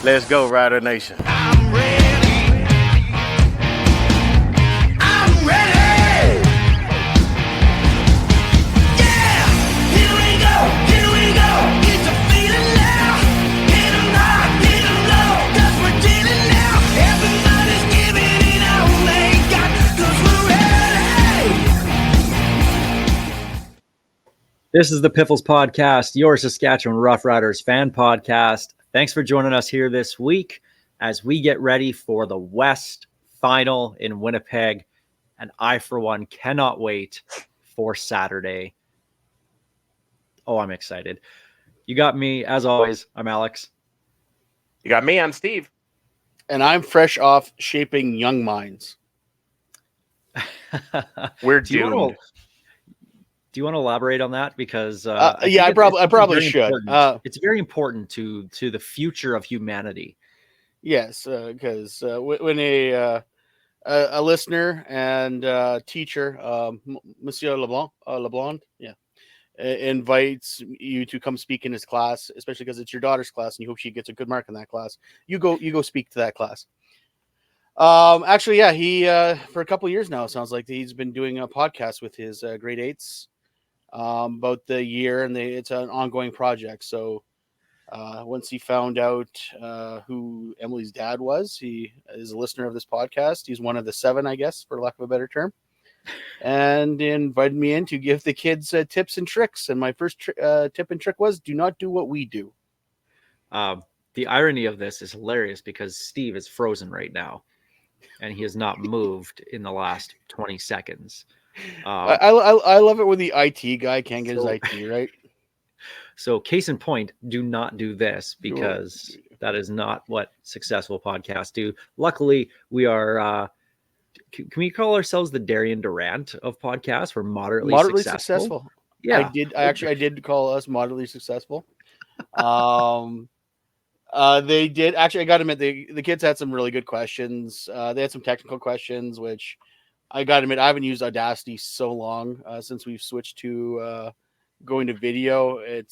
Let's go, Rider Nation. I'm ready. I'm ready. Yeah, here we go. Here we go. Get the feeling now. Hit 'em high, hit 'em low. 'Cause we're dealing now. Everybody's giving it all they got. 'Cause we're ready. This is the Piffles Podcast, your Saskatchewan Roughriders fan podcast. Thanks for joining us here this week as we get ready for the West Final in Winnipeg. And I, for one, cannot wait for Saturday. Oh, I'm excited. You got me, as always. I'm Alex. You got me, I'm Steve. And I'm fresh off shaping young minds. We're Do you doomed. wanna- Do you want to elaborate on that? Because I probably should. It's very important to the future of humanity. Yes, because when a listener and teacher, Monsieur LeBlanc, invites you to come speak in his class, especially because it's your daughter's class and you hope she gets a good mark in that class, you go speak to that class. Actually, yeah, he for a couple of years now, it sounds like he's been doing a podcast with his grade 8s. About the year, and it's an ongoing project. So once he found out who Emily's dad was, he is a listener of this podcast. He's one of the 7, I guess, for lack of a better term, and invited me in to give the kids tips and tricks. And my first tip and trick was, do not do what we do. The irony of this is hilarious because Steve is frozen right now, and he has not moved in the last 20 seconds. I love it when the IT guy can't get his IT right. So case in point, do not do this because that is not what successful podcasts do. Luckily, we are, can we call ourselves the Darian Durant of podcasts? We're moderately successful. Yeah. I did call us moderately successful. They did actually, I got to admit, the kids had some really good questions. They had some technical questions, which I got to admit, I haven't used Audacity so long since we've switched to going to video. I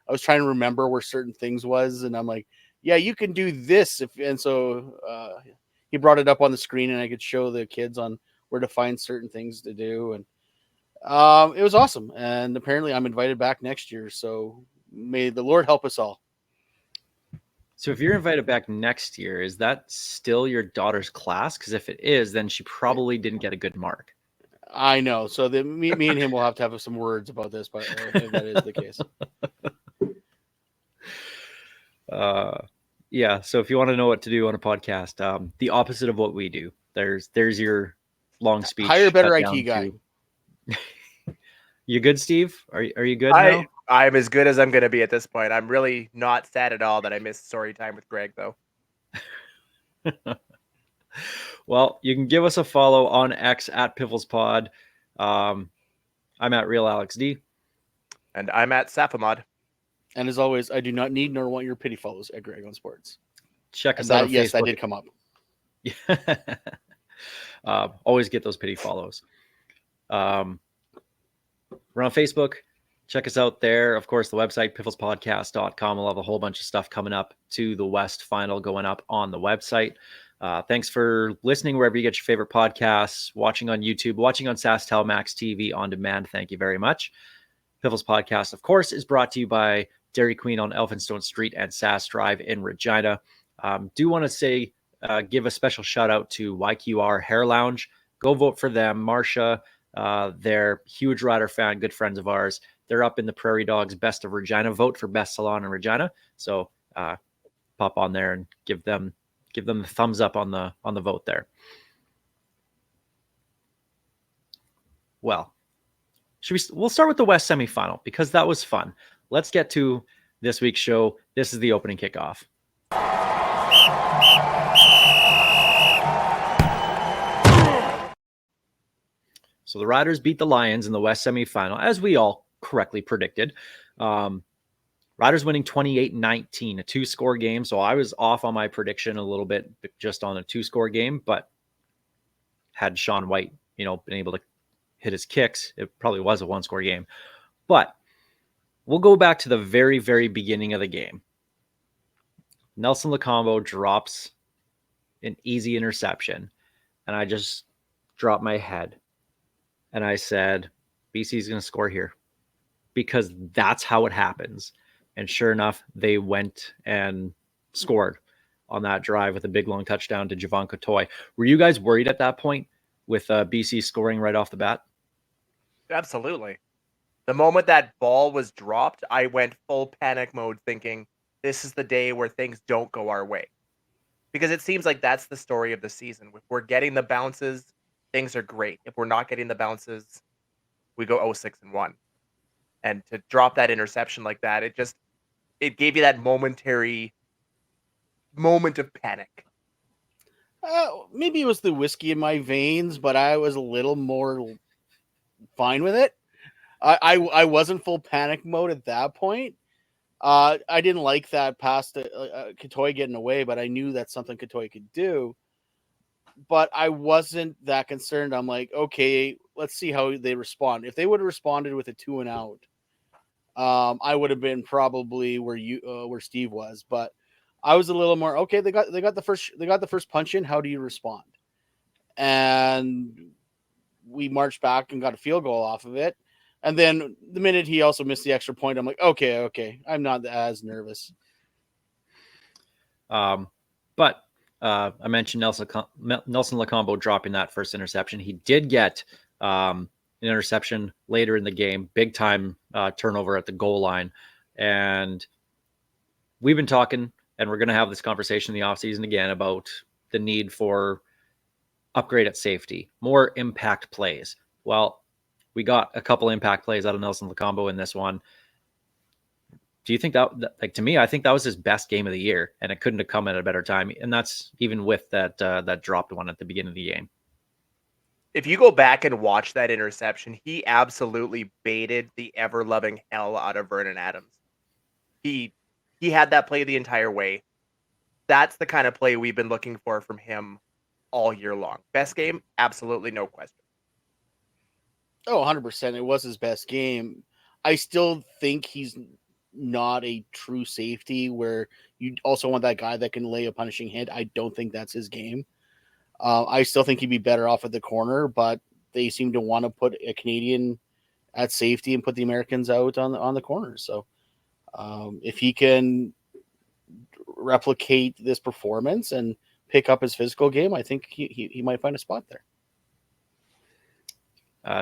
was trying to remember where certain things was, and I'm like, yeah, you can do this. So he brought it up on the screen, and I could show the kids on where to find certain things to do. And it was awesome. And apparently I'm invited back next year. So may the Lord help us all. So if you're invited back next year, is that still your daughter's class? Because if it is, then she probably didn't get a good mark. I know. So me and him will have to have some words about this, but if that is the case. Yeah. So if you want to know what to do on a podcast, the opposite of what we do, there's your long speech. Hire a better IT guy. You good, Steve? Are you good now? I'm as good as I'm going to be at this point. I'm really not sad at all that I missed story time with Greg, though. Well, you can give us a follow on X at PifflesPod. I'm at Real Alex D. And I'm at Safamod. And as always, I do not need nor want your pity follows at Greg on Sports. Check us out on yes, Facebook. that did come up. Always get those pity follows. We're on Facebook. Check us out there. Of course, the website, pifflespodcast.com. We'll have a whole bunch of stuff coming up to the West Final going up on the website. Thanks for listening wherever you get your favorite podcasts, watching on YouTube, watching on SaskTel Max TV on demand. Thank you very much. Piffles Podcast, of course, is brought to you by Dairy Queen on Elphinstone Street and Sask Drive in Regina. Do want to say, give a special shout out to YQR Hair Lounge. Go vote for them. Marsha, they're huge Rider fan, good friends of ours. They're up in the Prairie Dogs Best of Regina vote for best salon in Regina. So pop on there and give them the thumbs up on the vote there. Well, we'll start with the West semifinal because that was fun. Let's get to this week's show. This is the opening kickoff. So the Riders beat the Lions in the West semifinal, as we all correctly predicted. Riders winning 28-19, a 2-score game. So I was off on my prediction a little bit just on a 2-score game, but had Sean White, been able to hit his kicks, it probably was a 1-score game. But we'll go back to the very, very beginning of the game. Nelson Lacombo drops an easy interception, and I just dropped my head. And I said, BC's going to score here because that's how it happens. And sure enough, they went and scored on that drive with a big long touchdown to Javon Cotoy. Were you guys worried at that point with BC scoring right off the bat? Absolutely. The moment that ball was dropped, I went full panic mode thinking this is the day where things don't go our way. Because it seems like that's the story of the season. If we're getting the bounces, things are great. If we're not getting the bounces, we go 0-6-1. And to drop that interception like that, it gave you that momentary moment of panic. Maybe it was the whiskey in my veins, but I was a little more fine with it. I wasn't full panic mode at that point. I didn't like that past Katoy getting away, but I knew that's something Katoy could do. But I wasn't that concerned. I'm like, okay, let's see how they respond. If they would have responded with a 2 and out, I would have been probably where Steve was. But I was a little more okay. They got the first punch in. How do you respond? And we marched back and got a field goal off of it. And then the minute he also missed the extra point, I'm like, okay, I'm not as nervous. But I mentioned Nelson Lacombo dropping that first interception. He did get an interception later in the game, big time turnover at the goal line. And we've been talking, and we're going to have this conversation in the offseason again about the need for upgrade at safety, more impact plays. Well, we got a couple impact plays out of Nelson Lacombo in this one. Do you think that, like, to me, I think that was his best game of the year, and it couldn't have come at a better time. And that's even with that dropped one at the beginning of the game. If you go back and watch that interception, he absolutely baited the ever-loving hell out of Vernon Adams. He had that play the entire way. That's the kind of play we've been looking for from him all year long. Best game? Absolutely no question. Oh, 100%. It was his best game. I still think he's not a true safety where you also want that guy that can lay a punishing hit. I don't think that's his game. I still think he'd be better off at the corner, but they seem to want to put a Canadian at safety and put the Americans out on the corner. So if he can replicate this performance and pick up his physical game, I think he might find a spot there.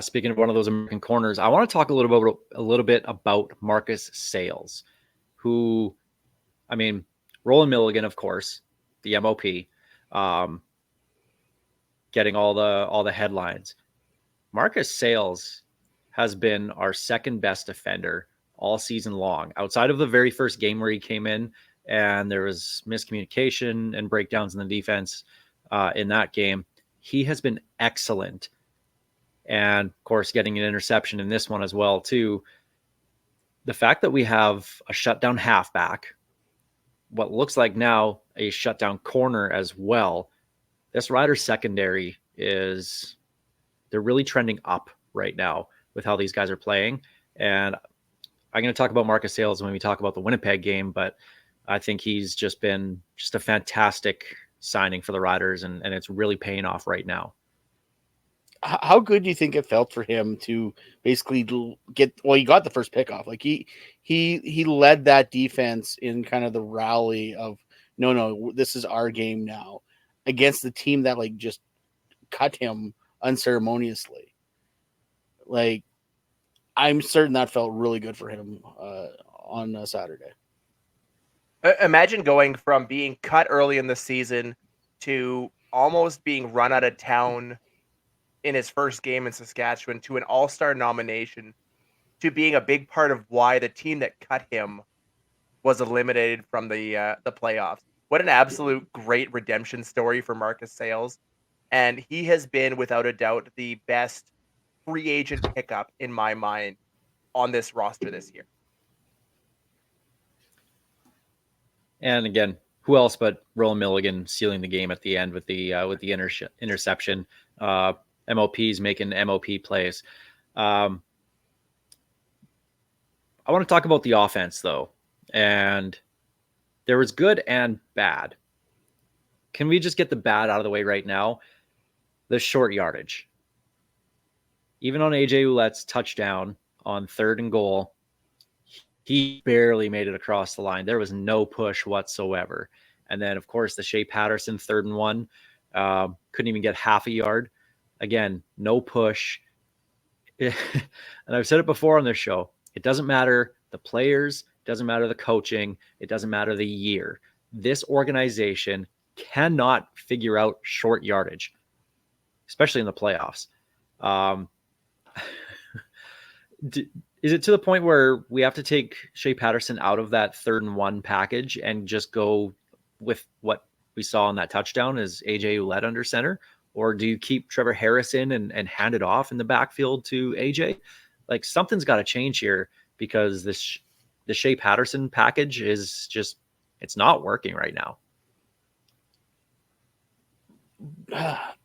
Speaking of one of those American corners, I want to talk a little bit about Marcus Sayles, who, I mean, Roland Milligan, of course, the MOP, getting all the headlines. Marcus Sayles has been our second best defender all season long, outside of the very first game where he came in and there was miscommunication and breakdowns in the defense in that game. He has been excellent. And of course, getting an interception in this one as well, too. The fact that we have a shutdown halfback, what looks like now a shutdown corner as well, this Riders secondary they're really trending up right now with how these guys are playing. And I'm going to talk about Marcus Sayles when we talk about the Winnipeg game, but I think he's just been a fantastic signing for the Riders, and it's really paying off right now. How good do you think it felt for him to basically he got the first pick off. Like he led that defense in kind of the rally of no, this is our game now against the team that like just cut him unceremoniously. Like, I'm certain that felt really good for him on Saturday. Imagine going from being cut early in the season to almost being run out of town in his first game in Saskatchewan to an all-star nomination to being a big part of why the team that cut him was eliminated from the playoffs. What an absolute great redemption story for Marcus Sayles. And he has been, without a doubt, the best free agent pickup in my mind on this roster this year. And again, who else but Roland Milligan sealing the game at the end with the interception. MOPs making MOP plays. I I want to talk about the offense, though. And there was good and bad. Can we just get the bad out of the way right now? The short yardage. Even on AJ Ouellette's touchdown on 3rd and goal, he barely made it across the line. There was no push whatsoever. And then, of course, the Shea Patterson 3rd and 1, couldn't even get half a yard. Again, no push. And I've said it before on this show. It doesn't matter the players, it doesn't matter the coaching, it doesn't matter the year. This organization cannot figure out short yardage, especially in the playoffs. Is it to the point where we have to take Shea Patterson out of that 3rd and 1 package and just go with what we saw in that touchdown as AJ Ouellette under center? Or do you keep Trevor Harris in and hand it off in the backfield to AJ? Like, something's got to change here, because the Shea Patterson package is just, it's not working right now.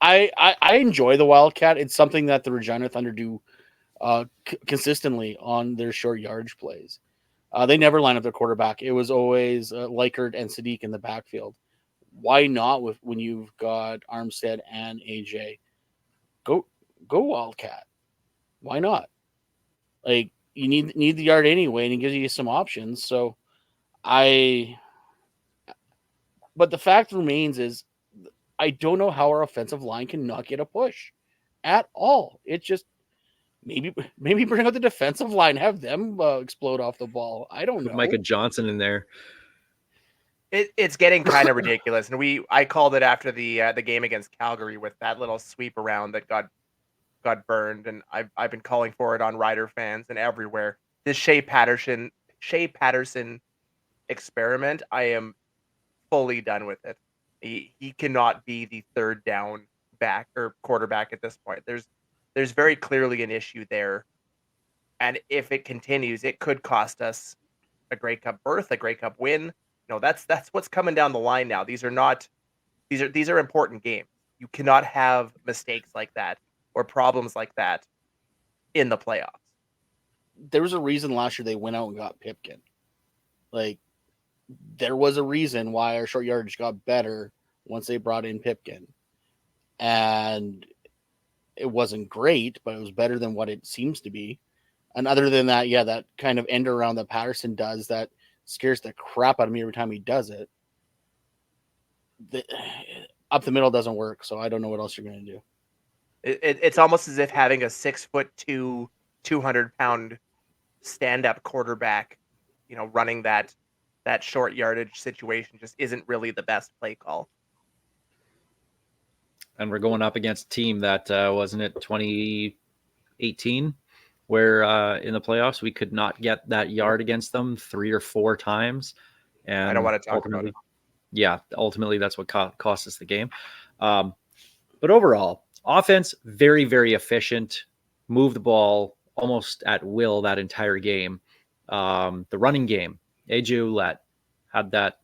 I enjoy the Wildcat. It's something that the Regina Thunder do consistently on their short yardage plays. They never line up their quarterback. It was always Likert and Sadiq in the backfield. Why not when you've got Armstead and AJ? Go Wildcat. Why not? Like, you need the yard anyway, and he gives you some options. So but the fact remains is, I don't know how our offensive line can not get a push at all. It just maybe bring out the defensive line, have them explode off the ball. I don't know. Micah Johnson in there. It's getting kind of ridiculous, and I called it after the game against Calgary with that little sweep around that got burned, and I've been calling for it on Rider fans and everywhere. This Shea Patterson experiment, I am fully done with it. He cannot be the 3rd down back or quarterback at this point. There's very clearly an issue there, and if it continues, it could cost us a Grey Cup berth, a Grey Cup win. That's what's coming down the line now. These are important games. You cannot have mistakes like that or problems like that in the playoffs. There was a reason last year they went out and got Pipkin. Like, there was a reason why our short yardage got better once they brought in Pipkin. And it wasn't great, but it was better than what it seems to be. And other than that, yeah, that kind of end around that Patterson does that scares the crap out of me every time he does it. Up the middle doesn't work, so I don't know what else you're going to do. It's almost as if having a 6'2", 200-pound stand-up quarterback, running that short yardage situation just isn't really the best play call. And we're going up against a team that wasn't it 2018, where in the playoffs we could not get that yard against them 3 or 4 times. And I don't want to talk about it. Yeah, ultimately that's what cost us the game. But overall, offense, very, very efficient. Move the ball almost at will that entire game. The running game, AJ Ouellette had that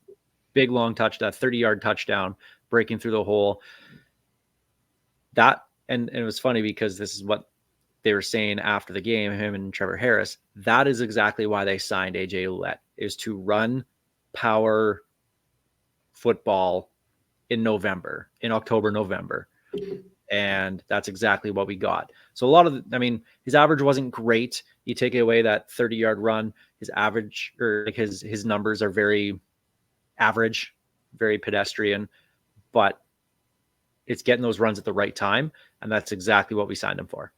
big long touchdown, 30-yard touchdown, breaking through the hole. That and it was funny because this is what they were saying after the game, him and Trevor Harris. That is exactly why they signed AJ Ouellette, is to run power football in October, November. And that's exactly what we got. So his average wasn't great. You take away that 30-yard run, his average, or like his numbers are very average, very pedestrian, but it's getting those runs at the right time. And that's exactly what we signed him for.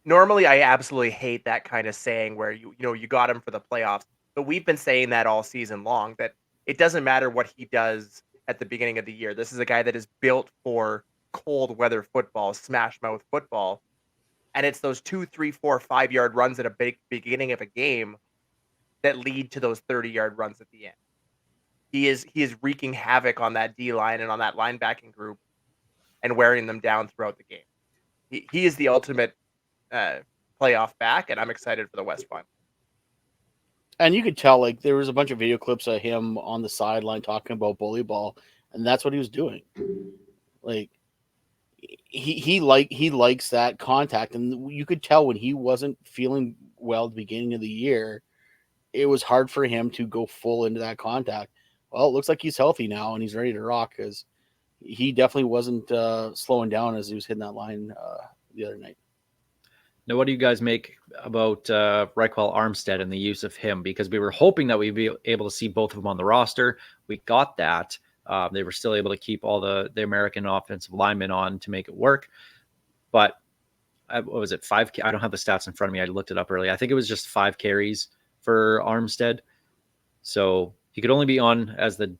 Normally, I absolutely hate that kind of saying where you got him for the playoffs, but we've been saying that all season long, that it doesn't matter what he does at the beginning of the year. This is a guy that is built for cold weather football, smash mouth football. And it's those 2, 3, 4, 5-yard runs at a big beginning of a game that lead to those 30-yard runs at the end. He is wreaking havoc on that D line and on that linebacking group and wearing them down throughout the game. He is the ultimate playoff back, and I'm excited for the West Final. And you could tell, like, there was a bunch of video clips of him on the sideline talking about bully ball, and that's what he was doing. Like, he likes that contact, and you could tell when he wasn't feeling well at the beginning of the year, it was hard for him to go full into that contact. Well, it looks like he's healthy now and he's ready to rock, because he definitely wasn't slowing down as he was hitting that line the other night. Now, what do you guys make about Reichwell Armstead and the use of him? Because we were hoping that we'd be able to see both of them on the roster. We got that. They were still able to keep all the American offensive linemen on to make it work. But what was it, 5? I don't have the stats in front of me. I looked it up earlier. I think it was just 5 carries for Armstead. So he could only be on as the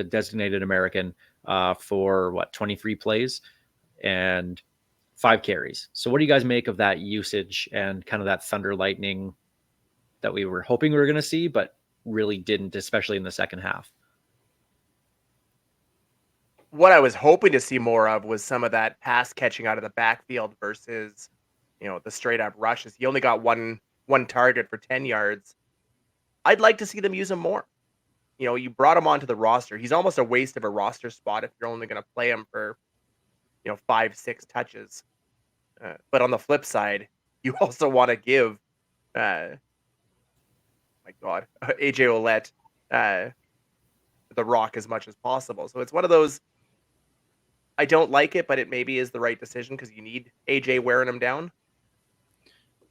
designated American for 23 plays and 5 carries. So what do you guys make of that usage and kind of that thunder lightning that we were hoping we were going to see, but really didn't, especially in the second half? What I was hoping to see more of was some of that pass catching out of the backfield versus, the straight up rushes. He only got one target for 10 yards. I'd like to see them use him more. You brought him onto the roster. He's almost a waste of a roster spot if you're only going to play him for, 5-6 touches. But on the flip side, you also want to give, my God, AJ Ouellette the rock as much as possible. So it's one of those, I don't like it, but it maybe is the right decision because you need AJ wearing him down.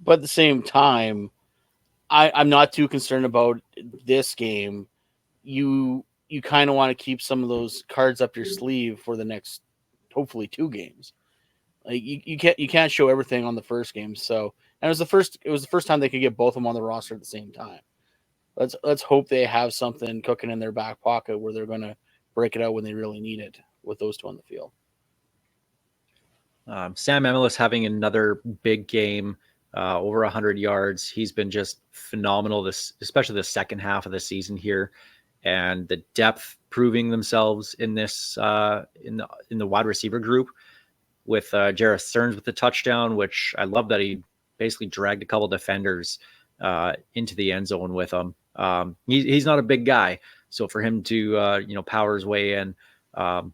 But at the same time, I'm not too concerned about this game. You kind of want to keep some of those cards up your sleeve for the next, hopefully, 2 games. Like you can't show everything on the first game. So, and it was the first time they could get both of them on the roster at the same time. Let's hope they have something cooking in their back pocket where they're going to break it out when they really need it with those 2 on the field. Sam Emilus having another big game, over 100 yards. He's been just phenomenal, especially the second half of the season here, and the depth proving themselves in this in the wide receiver group with Jareth Stearns with the touchdown, which I love that he basically dragged a couple defenders into the end zone with him. He's not a big guy, so for him to power his way in, the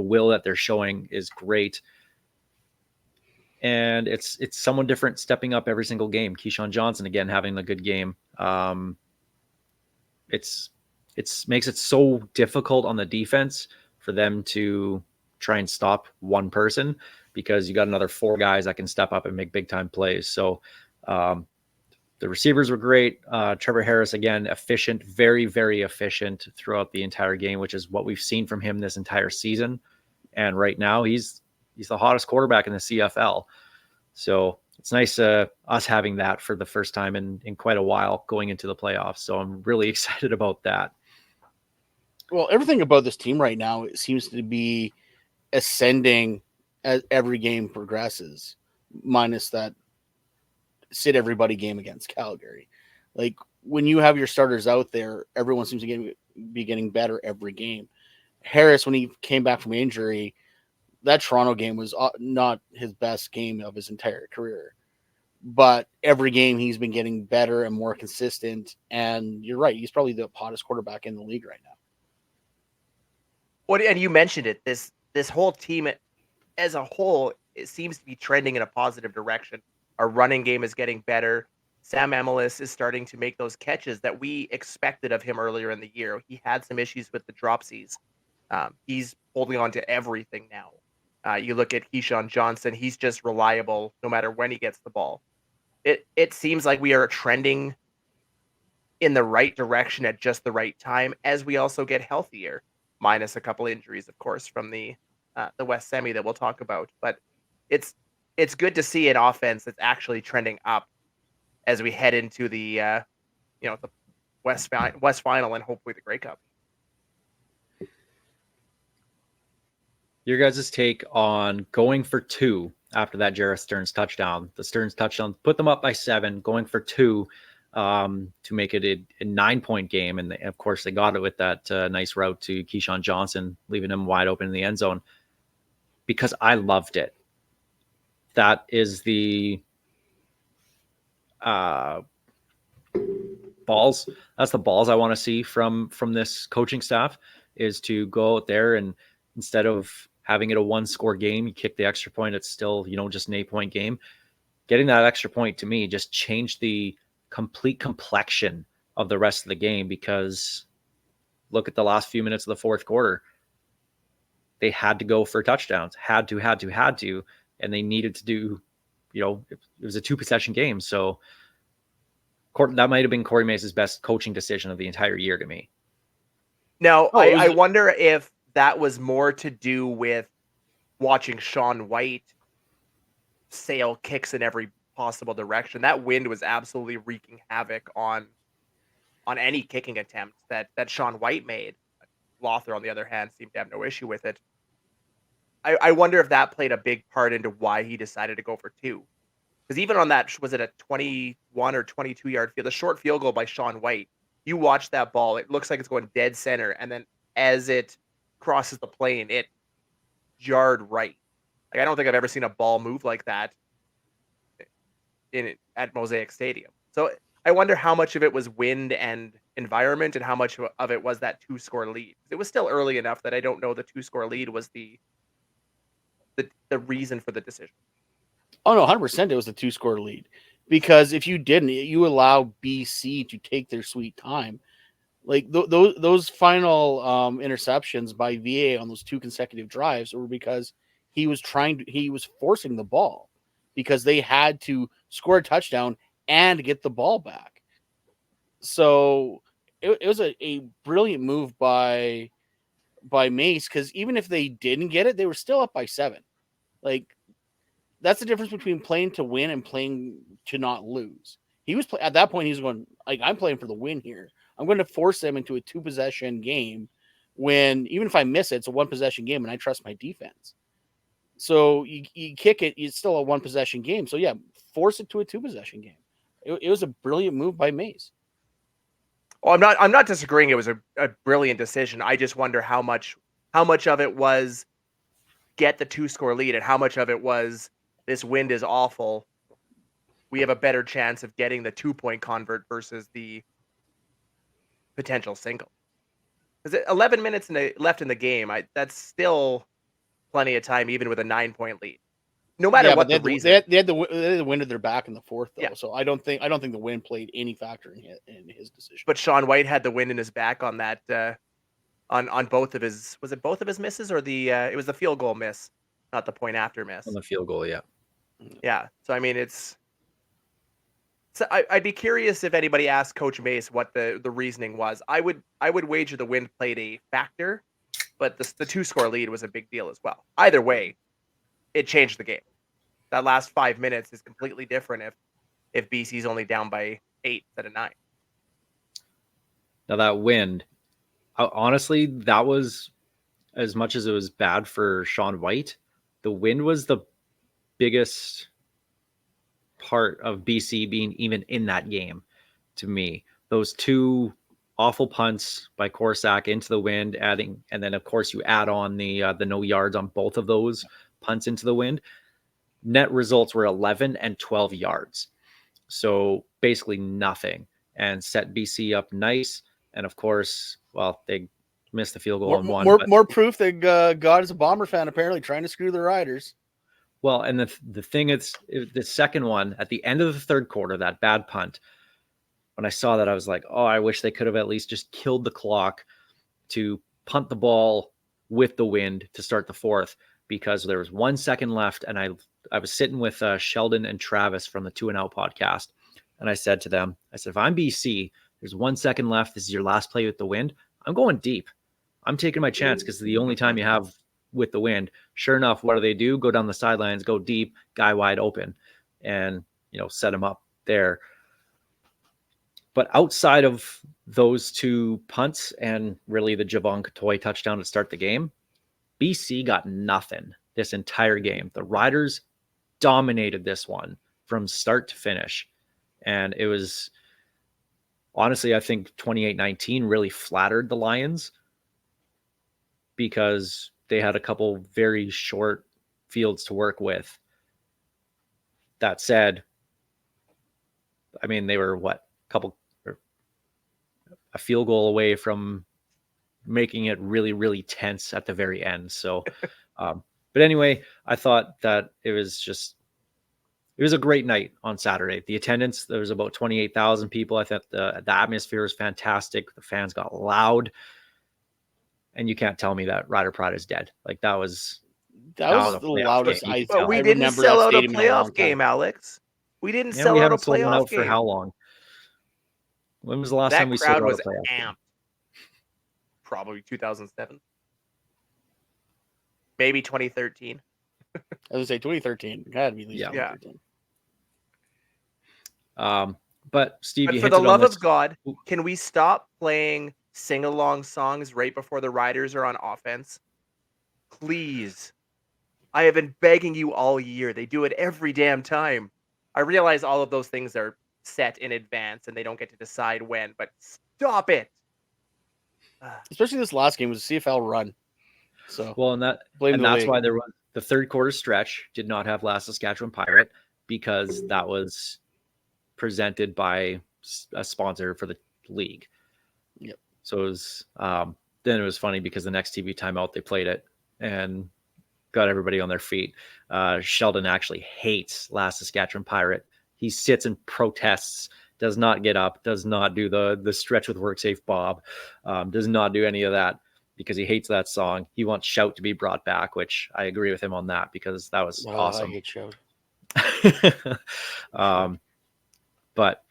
will that they're showing is great. And it's someone different stepping up every single game. Keyshawn Johnson again having a good game. It's makes it so difficult on the defense for them to try and stop one person, because you got another 4 guys that can step up and make big time plays. So the receivers were great. Trevor Harris again, efficient, very, very efficient throughout the entire game, which is what we've seen from him this entire season. And right now he's the hottest quarterback in the CFL. So it's nice us having that for the first time in quite a while going into the playoffs. So I'm really excited about that. Well, everything about this team right now, it seems to be ascending as every game progresses, minus that sit everybody game against Calgary. Like when you have your starters out there, everyone seems to be getting better every game. Harris, when he came back from injury, that Toronto game was not his best game of his entire career. But every game he's been getting better and more consistent. And you're right, he's probably the hottest quarterback in the league right now. Well, and you mentioned it. This whole team as a whole, it seems to be trending in a positive direction. Our running game is getting better. Sam Emilus is starting to make those catches that we expected of him earlier in the year. He had some issues with the dropsies. He's holding on to everything now. You look at Keyshawn Johnson, he's just reliable no matter when he gets the ball. It seems like we are trending in the right direction at just the right time as we also get healthier, minus a couple injuries, of course, from the West Semi that we'll talk about. But it's good to see an offense that's actually trending up as we head into the the West Final and hopefully the Grey Cup. Your guys' take on going for 2 after that Jareth Stearns touchdown. The Stearns touchdown put them up by 7, going for 2 to make it a 9-point game. And of course, they got it with that nice route to Keyshawn Johnson, leaving him wide open in the end zone, because I loved it. That is the balls. That's the balls I want to see from this coaching staff, is to go out there and instead of having it a 1-score game, you kick the extra point, it's still, just an 8-point game. Getting that extra point to me just changed the complete complexion of the rest of the game, because look at the last few minutes of the fourth quarter. They had to go for touchdowns, had to, and they needed to do, it was a 2-possession game. So that might have been Corey Mace's best coaching decision of the entire year to me. Now, I wonder if that was more to do with watching Shaun White sail kicks in every possible direction. That wind was absolutely wreaking havoc on any kicking attempt that Shaun White made. Lothar, on the other hand, seemed to have no issue with it. I wonder if that played a big part into why he decided to go for 2. Because even on that, was it a 21 or 22-yard field, the short field goal by Shaun White, you watch that ball, it looks like it's going dead center, and then as it crosses the plane, it jarred right. Like, I don't think I've ever seen a ball move like that at Mosaic Stadium. So I wonder how much of it was wind and environment and how much of it was that 2-score lead. It was still early enough that I don't know the 2-score lead was the reason for the decision. Oh no, 100% it was the 2-score lead. Because if you didn't, you allow BC to take their sweet time. Like those final interceptions by VA on those 2 consecutive drives were because he was forcing the ball, because they had to score a touchdown and get the ball back. So it was a brilliant move by Mace, because even if they didn't get it, they were still up by 7. Like, that's the difference between playing to win and playing to not lose. He was at that point, he was going, like, I'm playing for the win here. I'm going to force them into a 2-possession game when, even if I miss it, it's a 1-possession game and I trust my defense. So you kick it, it's still a 1-possession game. So yeah, force it to a 2-possession game. It was a brilliant move by Mace. Oh, I'm not disagreeing. It was a brilliant decision. I just wonder how much of it was get the 2-score lead and how much of it was this wind is awful. We have a better chance of getting the 2-point convert versus the potential single. Because 11 minutes left in the game, that's still plenty of time, even with a 9-point lead. No matter what the reason. They had the wind at their back in the fourth, though. Yeah. So I don't think the wind played any factor in his decision. But Shaun White had the wind in his back on that on both of his, was it both of his misses, or it was the field goal miss, not the point after miss. On the field goal, yeah. Yeah. So I mean, I'd be curious if anybody asked Coach Mace what the reasoning was. I would wager the wind played a factor, but the 2-score lead was a big deal as well. Either way, it changed the game. That last 5 minutes is completely different if BC's only down by 8 instead of 9. Now that wind, honestly, that was, as much as it was bad for Shaun White, the wind was the biggest part of BC being even in that game to me. Those 2 awful punts by Korsak into the wind, and then of course you add on the no yards on both of those punts into the wind. Net results were 11 and 12 yards. So basically nothing, and set BC up nice. And of course, well, they missed the field goal on one. More proof that God is a Bomber fan, apparently, trying to screw the Riders. Well, and the thing is, the second one at the end of the third quarter, that bad punt, when I saw that, I was like, oh, I wish they could have at least just killed the clock to punt the ball with the wind to start the fourth, because there was 1 second left. And I was sitting with Sheldon and Travis from the 2 and Out podcast. And I said to them, if I'm BC, there's 1 second left. This is your last play with the wind. I'm going deep. I'm taking my chance, because the only time you have with the wind. Sure enough, what do? Go down the sidelines, go deep, guy wide open, and set him up there. But outside of those 2 punts and really the Javon Katoy touchdown to start the game, BC got nothing this entire game. The Riders dominated this one from start to finish. And it was, honestly, I think 28-19 really flattered the Lions, because they had a couple very short fields to work with. That said, I mean, they were a field goal away from making it really, really tense at the very end. So But anyway, I thought that it was a great night on Saturday. The attendance, there was about 28,000 people. I thought the atmosphere was fantastic. The fans got loud. And you can't tell me that Rider Pride is dead. Like that was the playoff loudest game. You could But tell. we I didn't remember sell that out a stadium in a long playoff game, time. Alex. We didn't And sell we out a haven't sold one playoff out for game. how long? When was the last That time we sold crowd out was a playoff game? amped. Probably 2007. Maybe 2013. I was gonna say 2013. It had to be at least Yeah. 2013. But Steve, But you for the hinted love on this. of God, can we stop playing sing-along songs right before the Riders are on offense? Please. I have been begging you all year. They do it every damn time. I realize all of those things are set in advance and they don't get to decide when, but stop it. Especially this last game was a CFL run. So Well, and blame the that's league. why there was the third quarter stretch did not have Last Saskatchewan Pirate because that was presented by a sponsor for the league. Yep. So it was then it was funny because the next TV timeout they played it and got everybody on their feet. Sheldon actually hates Last Saskatchewan Pirate. He sits and protests, does not get up, does not do the stretch with WorkSafe Bob, does not do any of that because he hates that song. He wants Shout to be brought back, which I agree with him on that because that was awesome. I hate Shout. But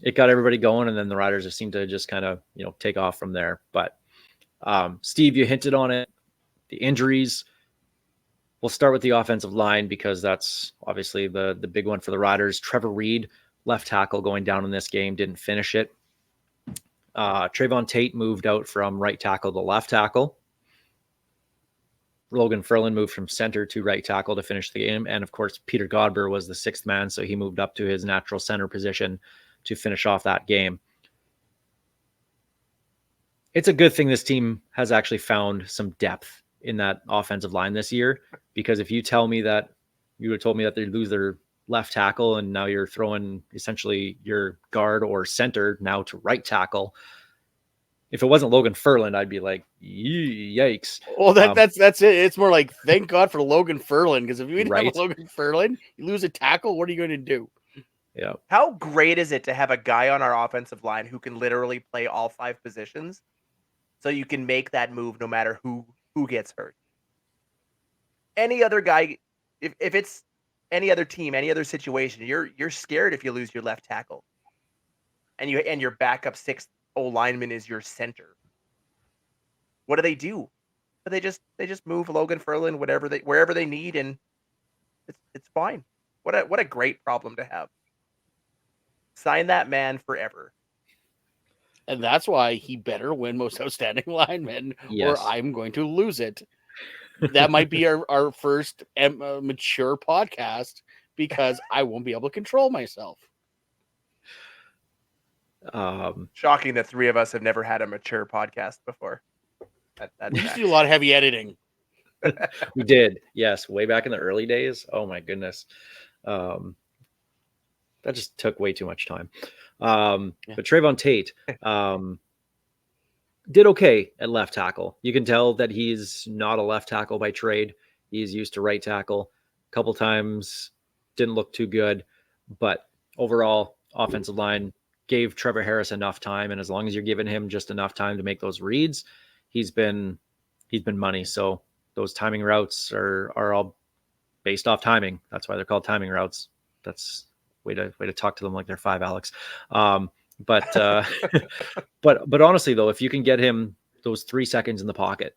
it got everybody going, and then the Riders just seemed to just kind of take off from there. But Steve, you hinted on it, the injuries. We'll start with the offensive line because that's obviously the big one for the Riders. Trevor Reed, left tackle, going down in this game, didn't finish it. Trayvon Tate moved out from right tackle to left tackle. Logan Ferland moved from center to right tackle to finish the game. And of course, Peter Godber was the sixth man, so he moved up to his natural center position to finish off that game. It's a good thing this team has actually found some depth in that offensive line this year, because if you told me that they lose their left tackle and now you're throwing essentially your guard or center now to right tackle, if it wasn't Logan Ferland, I'd be like, yikes. Well, that's it. It's more like, thank God for Logan Ferland, because if you didn't Right. have Logan Ferland, you lose a tackle, what are you going to do? Yeah. How great is it to have a guy on our offensive line who can literally play all five positions so you can make that move no matter who gets hurt? Any other guy, if it's any other team, any other situation, you're scared if you lose your left tackle. And your backup sixth O lineman is your center. What do they do? They just move Logan Ferland wherever they need, and it's fine. What a great problem to have. Sign that man forever. And that's why he better win most outstanding lineman, Yes. or I'm going to lose it. That might be our first mature podcast, because I won't be able to control myself. Shocking that three of us have never had a mature podcast before. That's We used to do a lot of heavy editing. We did. Yes. Way back in the early days. Oh my goodness. That just took way too much time. But Trayvon Tate did okay at left tackle. You can tell that he's not a left tackle by trade. He's used to right tackle. A couple times didn't look too good, but overall offensive line gave Trevor Harris enough time. And as long as you're giving him just enough time to make those reads, he's been money. So those timing routes are all based off timing. That's why they're called timing routes. That's way to talk to them like they're five, Alex. But honestly though, if you can get him those 3 seconds in the pocket,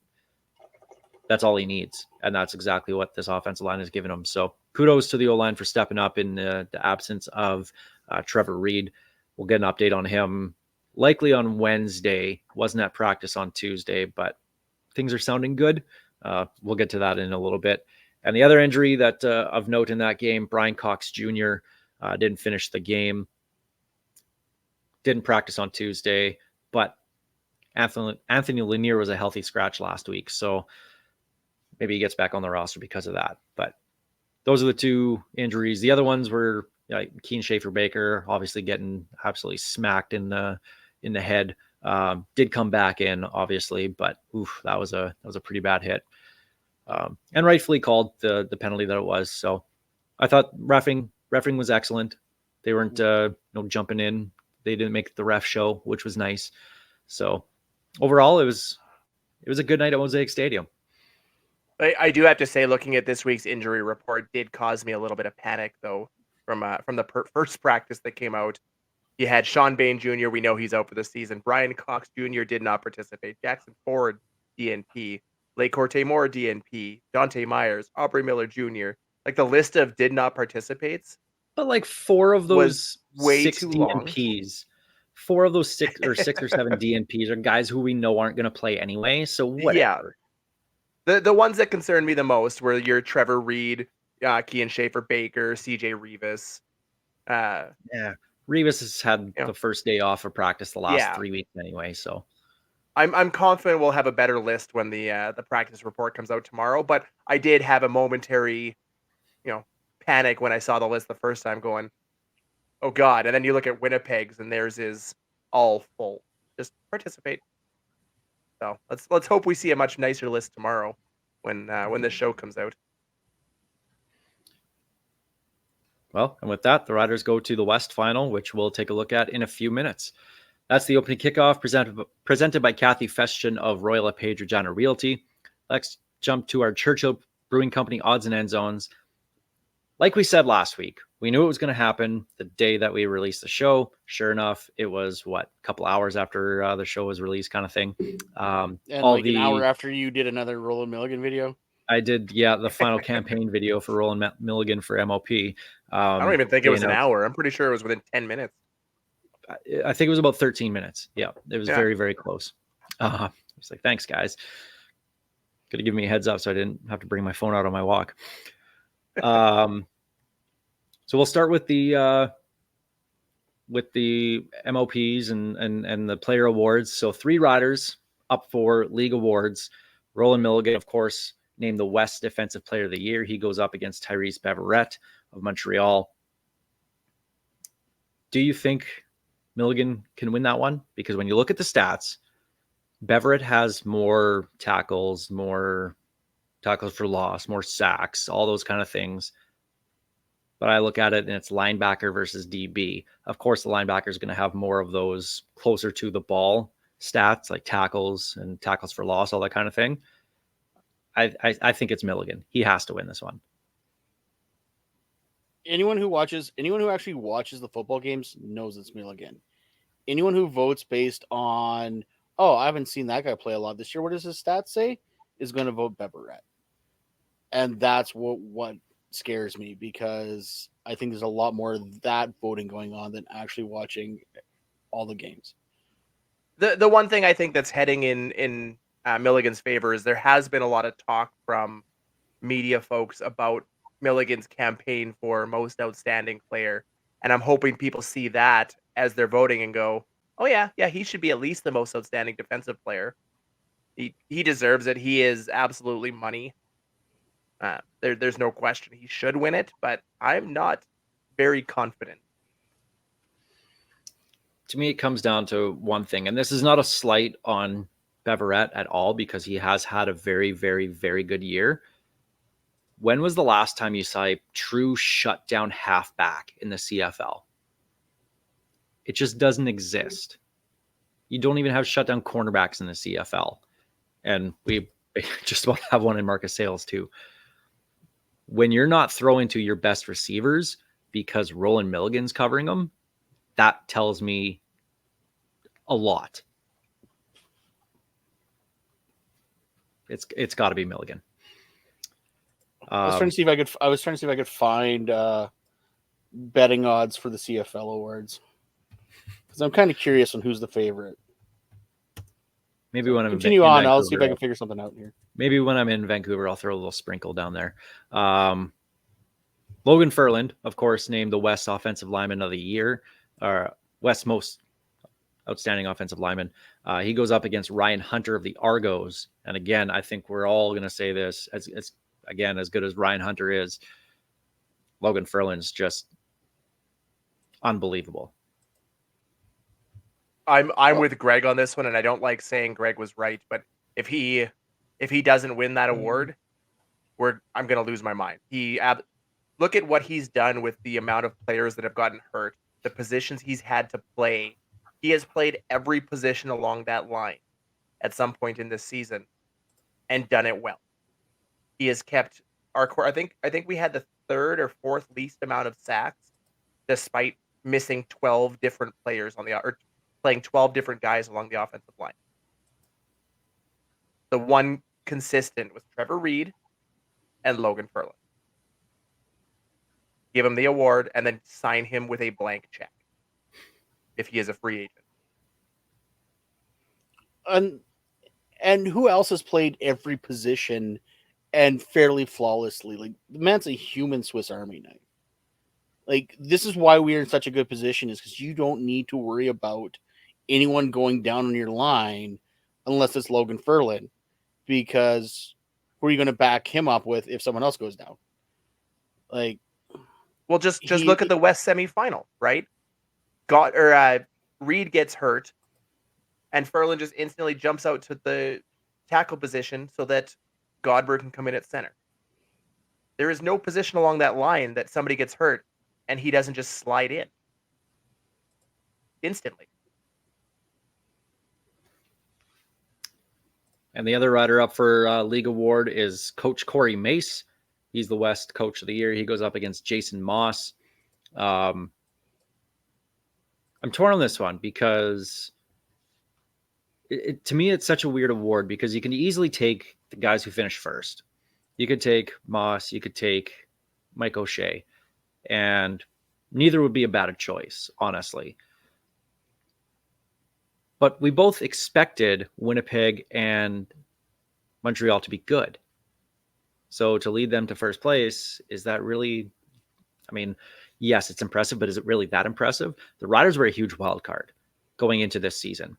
that's all he needs. And that's exactly what this offensive line has given him. So kudos to the O-line for stepping up in the absence of Trevor Reed. We'll get an update on him likely on Wednesday. Wasn't at practice on Tuesday, but things are sounding good. We'll get to that in a little bit. And the other injury that of note in that game, Brian Cox Jr. Didn't finish the game. Didn't practice on Tuesday, but Anthony Lanier was a healthy scratch last week. So maybe he gets back on the roster because of that. But those are the two injuries. The other ones were Keen Schaefer-Baker, obviously getting absolutely smacked in the head. Did come back in, obviously, but that was a pretty bad hit. and rightfully called the penalty that it was. So I thought refereeing was excellent. They weren't jumping in. They didn't make the ref show, which was nice. So overall, it was a good night at Mosaic Stadium. I do have to say, looking at this week's injury report did cause me a little bit of panic, though, from the first practice that came out. You had Sean Bain Jr., we know he's out for the season. Brian Cox Jr. did not participate. Jackson Ford, DNP. Lake Corte Moore, DNP. Dante Myers, Aubrey Miller Jr. Like, the list of did not participates But like 4 of was those way 6 too long. DNPs, 4 of those 6 or 7 DNPs are guys who we know aren't going to play anyway. So whatever. The ones that concern me the most were your Trevor Reed, Kean Schaefer-Baker, CJ Rivas. Yeah. Rivas has had the first day off of practice the last 3 weeks anyway. So I'm confident we'll have a better list when the practice report comes out tomorrow. But I did have a momentary, panic when I saw the list the first time, going, "Oh God!" And then you look at Winnipeg's, and theirs is all full. Just participate. So let's hope we see a much nicer list tomorrow when the show comes out. Well, and with that, the Riders go to the West Final, which we'll take a look at in a few minutes. That's the opening kickoff presented by Kathy Festian of Royal LePage Regina Realty. Let's jump to our Churchill Brewing Company Odds and Endzones. Like we said last week, we knew it was going to happen the day that we released the show. Sure enough, it was a couple hours after the show was released, kind of thing. And an hour after you did another Roland Milligan video. I did, the final campaign video for Roland Milligan for MOP. I don't even think it was an hour. I'm pretty sure it was within 10 minutes. I think it was about 13 minutes. Yeah, it was very, very close. It's like, thanks, guys. Could have given me a heads up so I didn't have to bring my phone out on my walk. So we'll start with the MOPs and the player awards. So 3 riders up for league awards. Roland Milligan, of course, named the West Defensive Player of the Year. He goes up against Tyrese Beverette of Montreal. Do you think Milligan can win that one? Because when you look at the stats, Beverette has more tackles for loss, more sacks, all those kind of things. But I look at it and it's linebacker versus DB. Of course, the linebacker is going to have more of those closer to the ball stats, like tackles and tackles for loss, all that kind of thing. I think it's Milligan. He has to win this one. Anyone who actually watches the football games knows it's Milligan. Anyone who votes based on, I haven't seen that guy play a lot this year, what does his stats say, is going to vote Beverette. And that's what scares me, because I think there's a lot more of that voting going on than actually watching all the games. The one thing I think that's heading in Milligan's favor is there has been a lot of talk from media folks about Milligan's campaign for most outstanding player. And I'm hoping people see that as they're voting and go, oh yeah, he should be at least the most outstanding defensive player. He deserves it. He is absolutely money. There's no question he should win it, but I'm not very confident. To me, it comes down to one thing, and this is not a slight on Beverette at all, because he has had a very, very, very good year. When was the last time you saw a true shutdown halfback in the CFL? It just doesn't exist. You don't even have shutdown cornerbacks in the CFL. And we just about have one in Marcus Sales too. When you're not throwing to your best receivers because Roland Milligan's covering them, that tells me a lot. It's got to be Milligan. I was trying to see if I could find betting odds for the CFL awards, because I'm kind of curious on who's the favorite. Maybe when I'm continue on, I'll see if I can figure something out here. Maybe when I'm in Vancouver, I'll throw a little sprinkle down there. Logan Furland, of course, named the West Offensive Lineman of the Year, or West Most Outstanding Offensive Lineman. He goes up against Ryan Hunter of the Argos. And again, I think we're all going to say this, as good as Ryan Hunter is, Logan Furland's just unbelievable. I'm with Greg on this one, and I don't like saying Greg was right, but if he doesn't win that award, I'm going to lose my mind. Look at what he's done with the amount of players that have gotten hurt, the positions he's had to play. He has played every position along that line at some point in this season and done it well. He has kept our core. I think we had the third or fourth least amount of sacks, despite missing 12 different players or playing 12 different guys along the offensive line. The one consistent was Trevor Reed and Logan Ferland. Give him the award and then sign him with a blank check if he is a free agent. And who else has played every position and fairly flawlessly? Like, the man's a human Swiss Army knife. Like, this is why we're in such a good position, is because you don't need to worry about anyone going down on your line unless it's Logan Ferland, because who are you going to back him up with if someone else goes down? Like, well, just look at the West semifinal, right? Reed gets hurt, and Ferland just instantly jumps out to the tackle position so that Godber can come in at center. There is no position along that line that somebody gets hurt and he doesn't just slide in instantly. And the other rider up for League Award is Coach Corey Mace. He's the West Coach of the Year. He goes up against Jason Moss. I'm torn on this one because to me, it's such a weird award because you can easily take the guys who finish first. You could take Moss. You could take Mike O'Shea. And neither would be a bad choice, honestly. But we both expected Winnipeg and Montreal to be good. So to lead them to first place, is that really, I mean, yes, it's impressive, but is it really that impressive? The Riders were a huge wild card going into this season.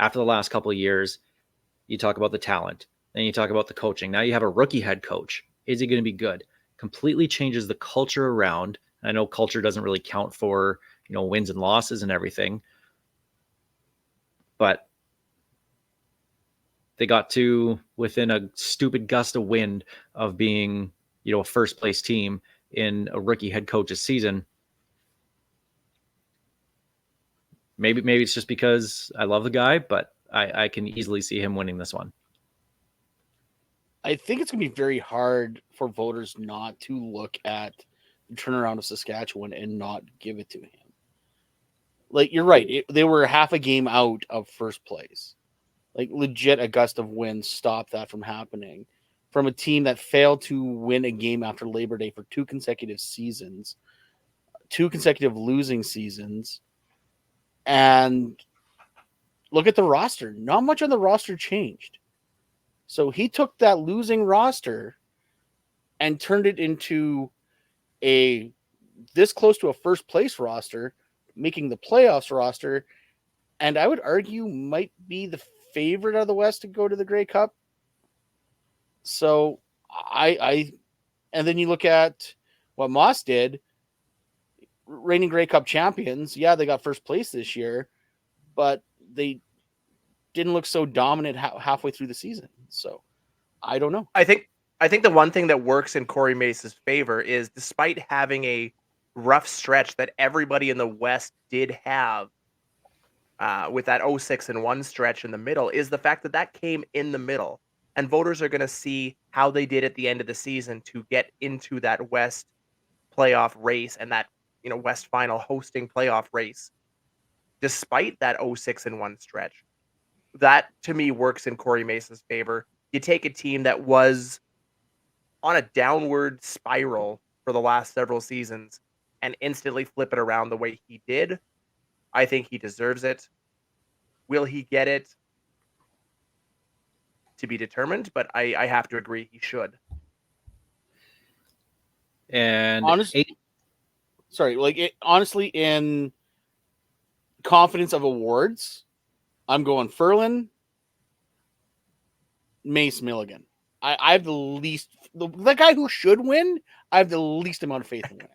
After the last couple of years, you talk about the talent, then you talk about the coaching. Now you have a rookie head coach. Is he going to be good? Completely changes the culture around. I know culture doesn't really count for, wins and losses and everything, but they got to within a stupid gust of wind of being, a first place team in a rookie head coach's season. Maybe it's just because I love the guy, but I can easily see him winning this one. I think it's going to be very hard for voters not to look at the turnaround of Saskatchewan and not give it to him. Like, you're right. They were half a game out of first place. Like, legit, a gust of wind stopped that from happening. From a team that failed to win a game after Labor Day for 2 consecutive seasons, 2 consecutive losing seasons. And look at the roster. Not much on the roster changed. So he took that losing roster and turned it into a this close to a first place roster, making the playoffs roster, and I would argue might be the favorite of the West to go to the Grey Cup. So and then you look at what Moss did, reigning Grey Cup champions. Yeah, they got first place this year, but they didn't look so dominant halfway through the season. So I don't know. I think the one thing that works in Corey Mace's favor is, despite having a rough stretch that everybody in the West did have with that 0-6-1 stretch in the middle, is the fact that came in the middle. And voters are going to see how they did at the end of the season to get into that West playoff race and that, West final hosting playoff race, despite that 0-6-1 stretch. That, to me, works in Corey Mace's favor. You take a team that was on a downward spiral for the last several seasons and instantly flip it around the way he did. I think he deserves it. Will he get it? To be determined, but I have to agree he should. And honestly, in confidence of awards, I'm going Ferland, Mace, Milligan. I have the least, the guy who should win, I have the least amount of faith in winning.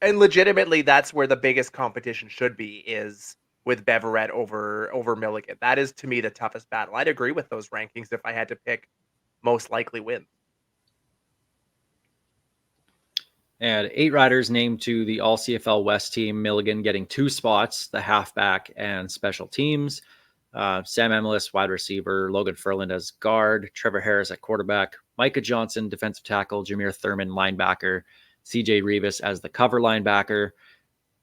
And legitimately, that's where the biggest competition should be, is with Beverett over Milligan. That is, to me, the toughest battle. I'd agree with those rankings if I had to pick most likely wins. And 8 riders named to the All CFL West team. Milligan getting 2 spots, the halfback and special teams. Sam Emilus, wide receiver. Logan Furland as guard. Trevor Harris at quarterback. Micah Johnson, defensive tackle. Jameer Thurman, linebacker. CJ Rivas as the cover linebacker.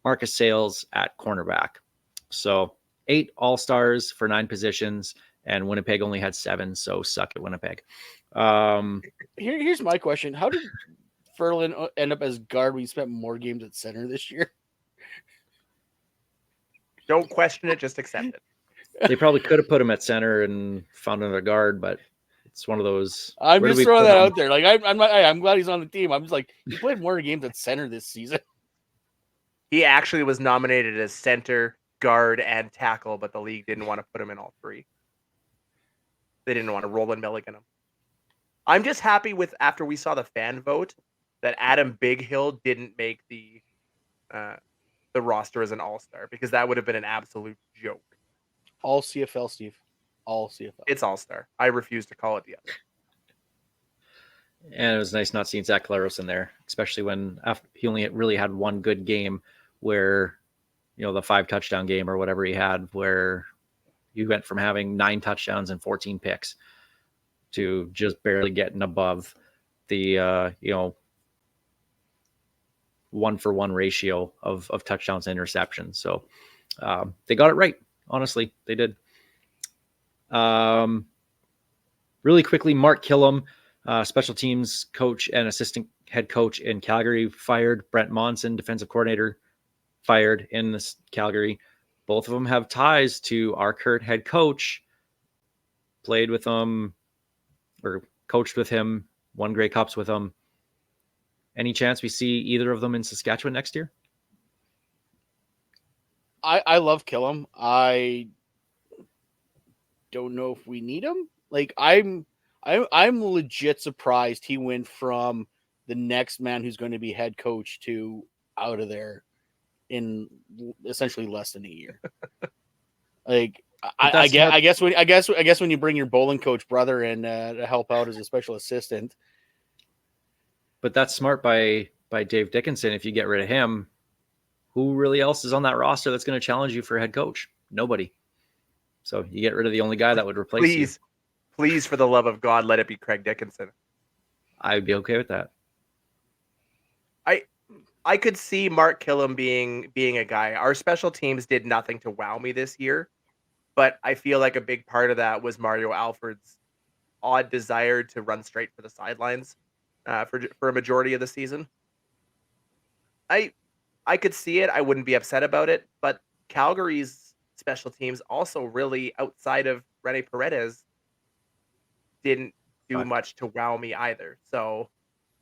Marcus Sales at cornerback. So 8 all-stars for 9 positions, and Winnipeg only had 7, so suck it, Winnipeg. Here's my question. How did Furlan end up as guard when he spent more games at center this year? Don't question it, just accept it. They probably could have put him at center and found another guard, but it's one of those. I'm just throwing that out there. Like I'm glad he's on the team. I'm just like, he played more games at center this season. He actually was nominated as center, guard, and tackle, but the league didn't want to put him in all 3. They didn't want to roll in Milligan him. I'm just happy with, after we saw the fan vote, that Adam Bighill didn't make the roster as an all-star, because that would have been an absolute joke. All CFL, Steve. All CFL. It's all-star. I refuse to call it the other. And it was nice not seeing Zach Claros in there, especially when he only really had one good game where, the 5 touchdown game or whatever he had, where he went from having 9 touchdowns and 14 picks to just barely getting above the, 1-for-1 ratio of touchdowns and interceptions. So they got it right. Honestly, they did. Really quickly, Mark Killam, special teams coach and assistant head coach in Calgary, fired. Brent Monson, defensive coordinator, fired in Calgary. Both of them have ties to our current head coach. Played with him or coached with him, won Grey Cups with him. Any chance we see either of them in Saskatchewan next year? I love Killam. I don't know if we need him. Like I'm legit surprised he went from the next man who's going to be head coach to out of there in essentially less than a year. Like I guess when you bring your bowling coach brother in to help out as a special assistant. But that's smart by Dave Dickinson. If you get rid of him, who really else is on that roster that's going to challenge you for head coach? Nobody. So you get rid of the only guy that would replace you. Please, for the love of God, let it be Craig Dickinson. I'd be okay with that. I could see Mark Killam being a guy. Our special teams did nothing to wow me this year, but I feel like a big part of that was Mario Alford's odd desire to run straight for the sidelines for a majority of the season. I could see it. I wouldn't be upset about it, but Calgary's special teams also really, outside of Rene Paredes, didn't do much to wow me either. So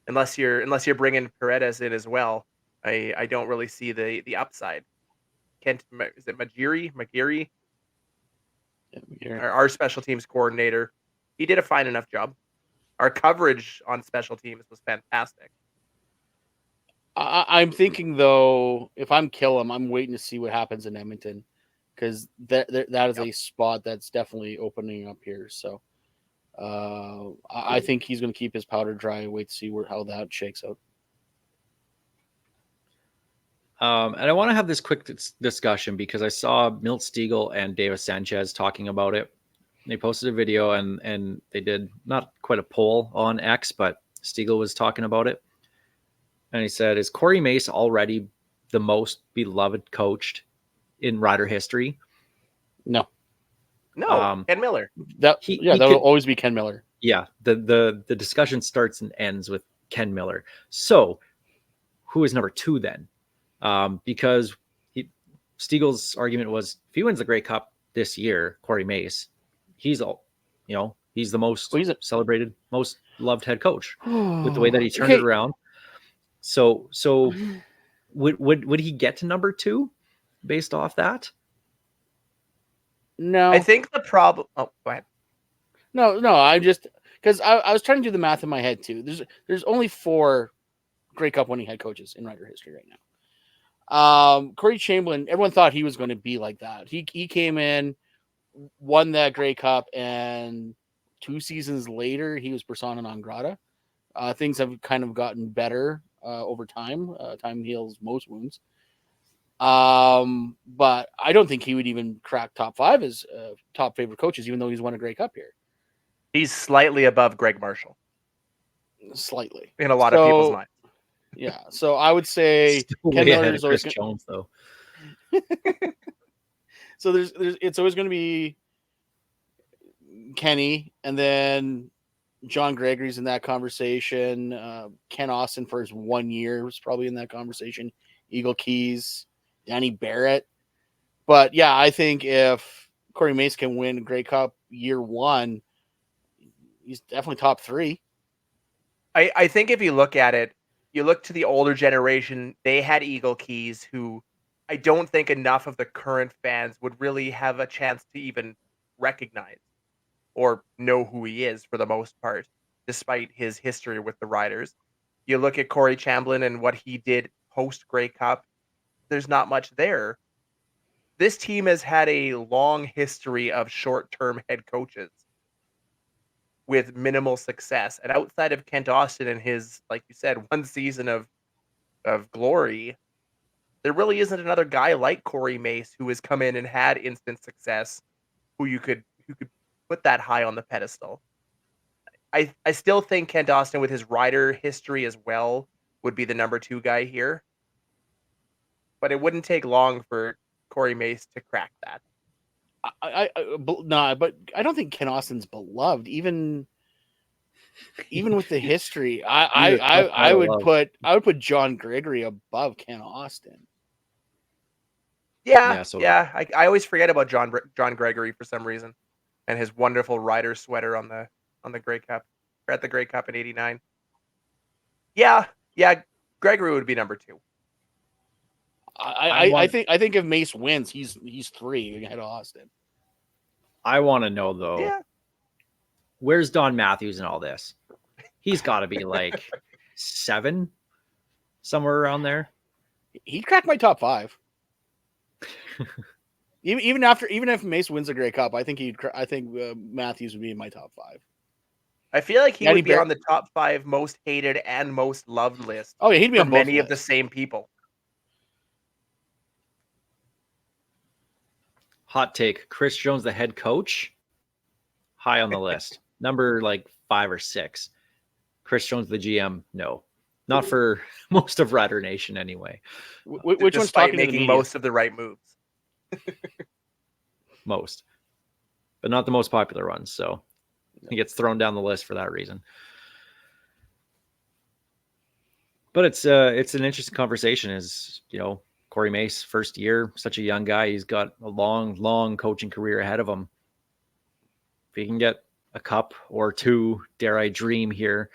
unless you're bringing Paredes in as well, I don't really see the upside. Is it McGeary? Yeah, Our special teams coordinator, he did a fine enough job. Our coverage on special teams was fantastic. I'm thinking though, if I'm Killam, I'm waiting to see what happens in Edmonton, because that is a spot that's definitely opening up here. So I think he's going to keep his powder dry and wait to see how that shakes out. And I want to have this quick discussion because I saw Milt Stiegel and Davis Sanchez talking about it. They posted a video and they did not quite a poll on X, but Stiegel was talking about it. And he said, is Corey Mace already the most beloved coach in Rider history? No. Ken Miller. That will always be Ken Miller. Yeah. The discussion starts and ends with Ken Miller. So who is number 2 then? Because Stiegel's argument was, if he wins the Grey Cup this year, Corey Mace, he's the most celebrated, most loved head coach with the way that he turned it around. So would he get to number 2 based off that? No, I think the problem. Oh, go ahead. No. I just because I was trying to do the math in my head too. There's only 4 Grey Cup winning head coaches in Rider history right now. Corey Chamberlain, everyone thought he was going to be like that. He came in, won that Grey Cup, and 2 seasons later, he was persona non grata. Things have kind of gotten better over time. Time heals most wounds. But I don't think he would even crack top 5 as top favorite coaches, even though he's won a Grey Cup here. He's slightly above Greg Marshall Slightly. in a lot of people's So, minds. yeah. So I would say Still Ken way Miller ahead is of always Chris Jones, though. so there's it's always going to be Kenny, and then John Gregory's in that conversation. Ken Austin for his 1 year was probably in that conversation. Eagle Keys, Danny Barrett. But yeah, I think if Corey Mace can win Grey Cup year 1, he's definitely top 3. I think if you look at it, you look to the older generation, they had Eagle Keys, who I don't think enough of the current fans would really have a chance to even recognize or know who he is for the most part, despite his history with the Riders. You look at Corey Chamblin and what he did post Grey Cup, there's not much there. This team has had a long history of short-term head coaches with minimal success. And outside of Kent Austin and his, like you said, 1 season of glory, there really isn't another guy like Corey Mace who has come in and had instant success who could put that high on the pedestal. I still think Kent Austin with his rider history as well would be the number 2 guy here. But it wouldn't take long for Corey Mace to crack that. But I don't think Ken Austin's beloved, even with the history. I would put John Gregory above Ken Austin. Yeah, so yeah. I always forget about John Gregory for some reason, and his wonderful rider sweater on the Grey Cup, or at the Grey Cup in '89. Yeah, yeah. Gregory would be number 2. I think if Mace wins, he's 3 ahead of Austin. I want to know though, Yeah. where's Don Matthews in all this? He's got to be like 7, somewhere around there. He'd crack my top 5. even if Mace wins the Grey Cup, I think Matthews would be in my top 5. I feel like he Danny would be on the top 5 most hated and most loved list. Oh yeah, he'd be for on both many of the lists. same people. Hot take: Chris Jones, the head coach, high on the list, number like 5 or 6. Chris Jones, the GM, no, not for most of Rider Nation anyway. Which one's Despite talking to the making media? most of the right moves. Most, but not the most popular ones. So he gets thrown down the list for that reason. But it's an interesting conversation. Is Corey Mace, first year, such a young guy. He's got a long coaching career ahead of him. If he can get a cup or 2, dare I dream, here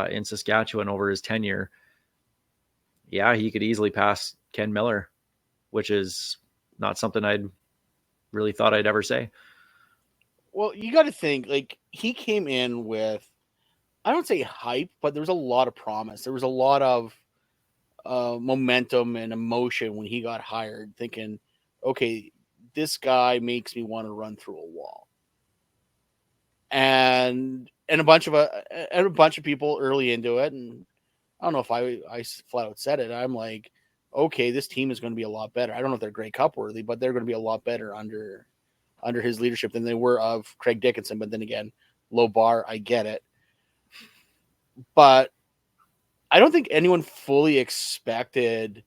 in Saskatchewan over his tenure, yeah, he could easily pass Ken Miller, which is not something I'd really thought I'd ever say. Well, you got to think, like, he came in with, I don't say hype, but there was a lot of promise. There was a lot of momentum and emotion when he got hired, thinking, okay, this guy makes me want to run through a wall. And a bunch of people early into it, and I don't know if I flat out said it. I'm like, okay, this team is going to be a lot better. I don't know if they're Grey Cup worthy, but they're going to be a lot better under his leadership than they were of Craig Dickinson. But then again, low bar, I get it. But I don't think anyone fully expected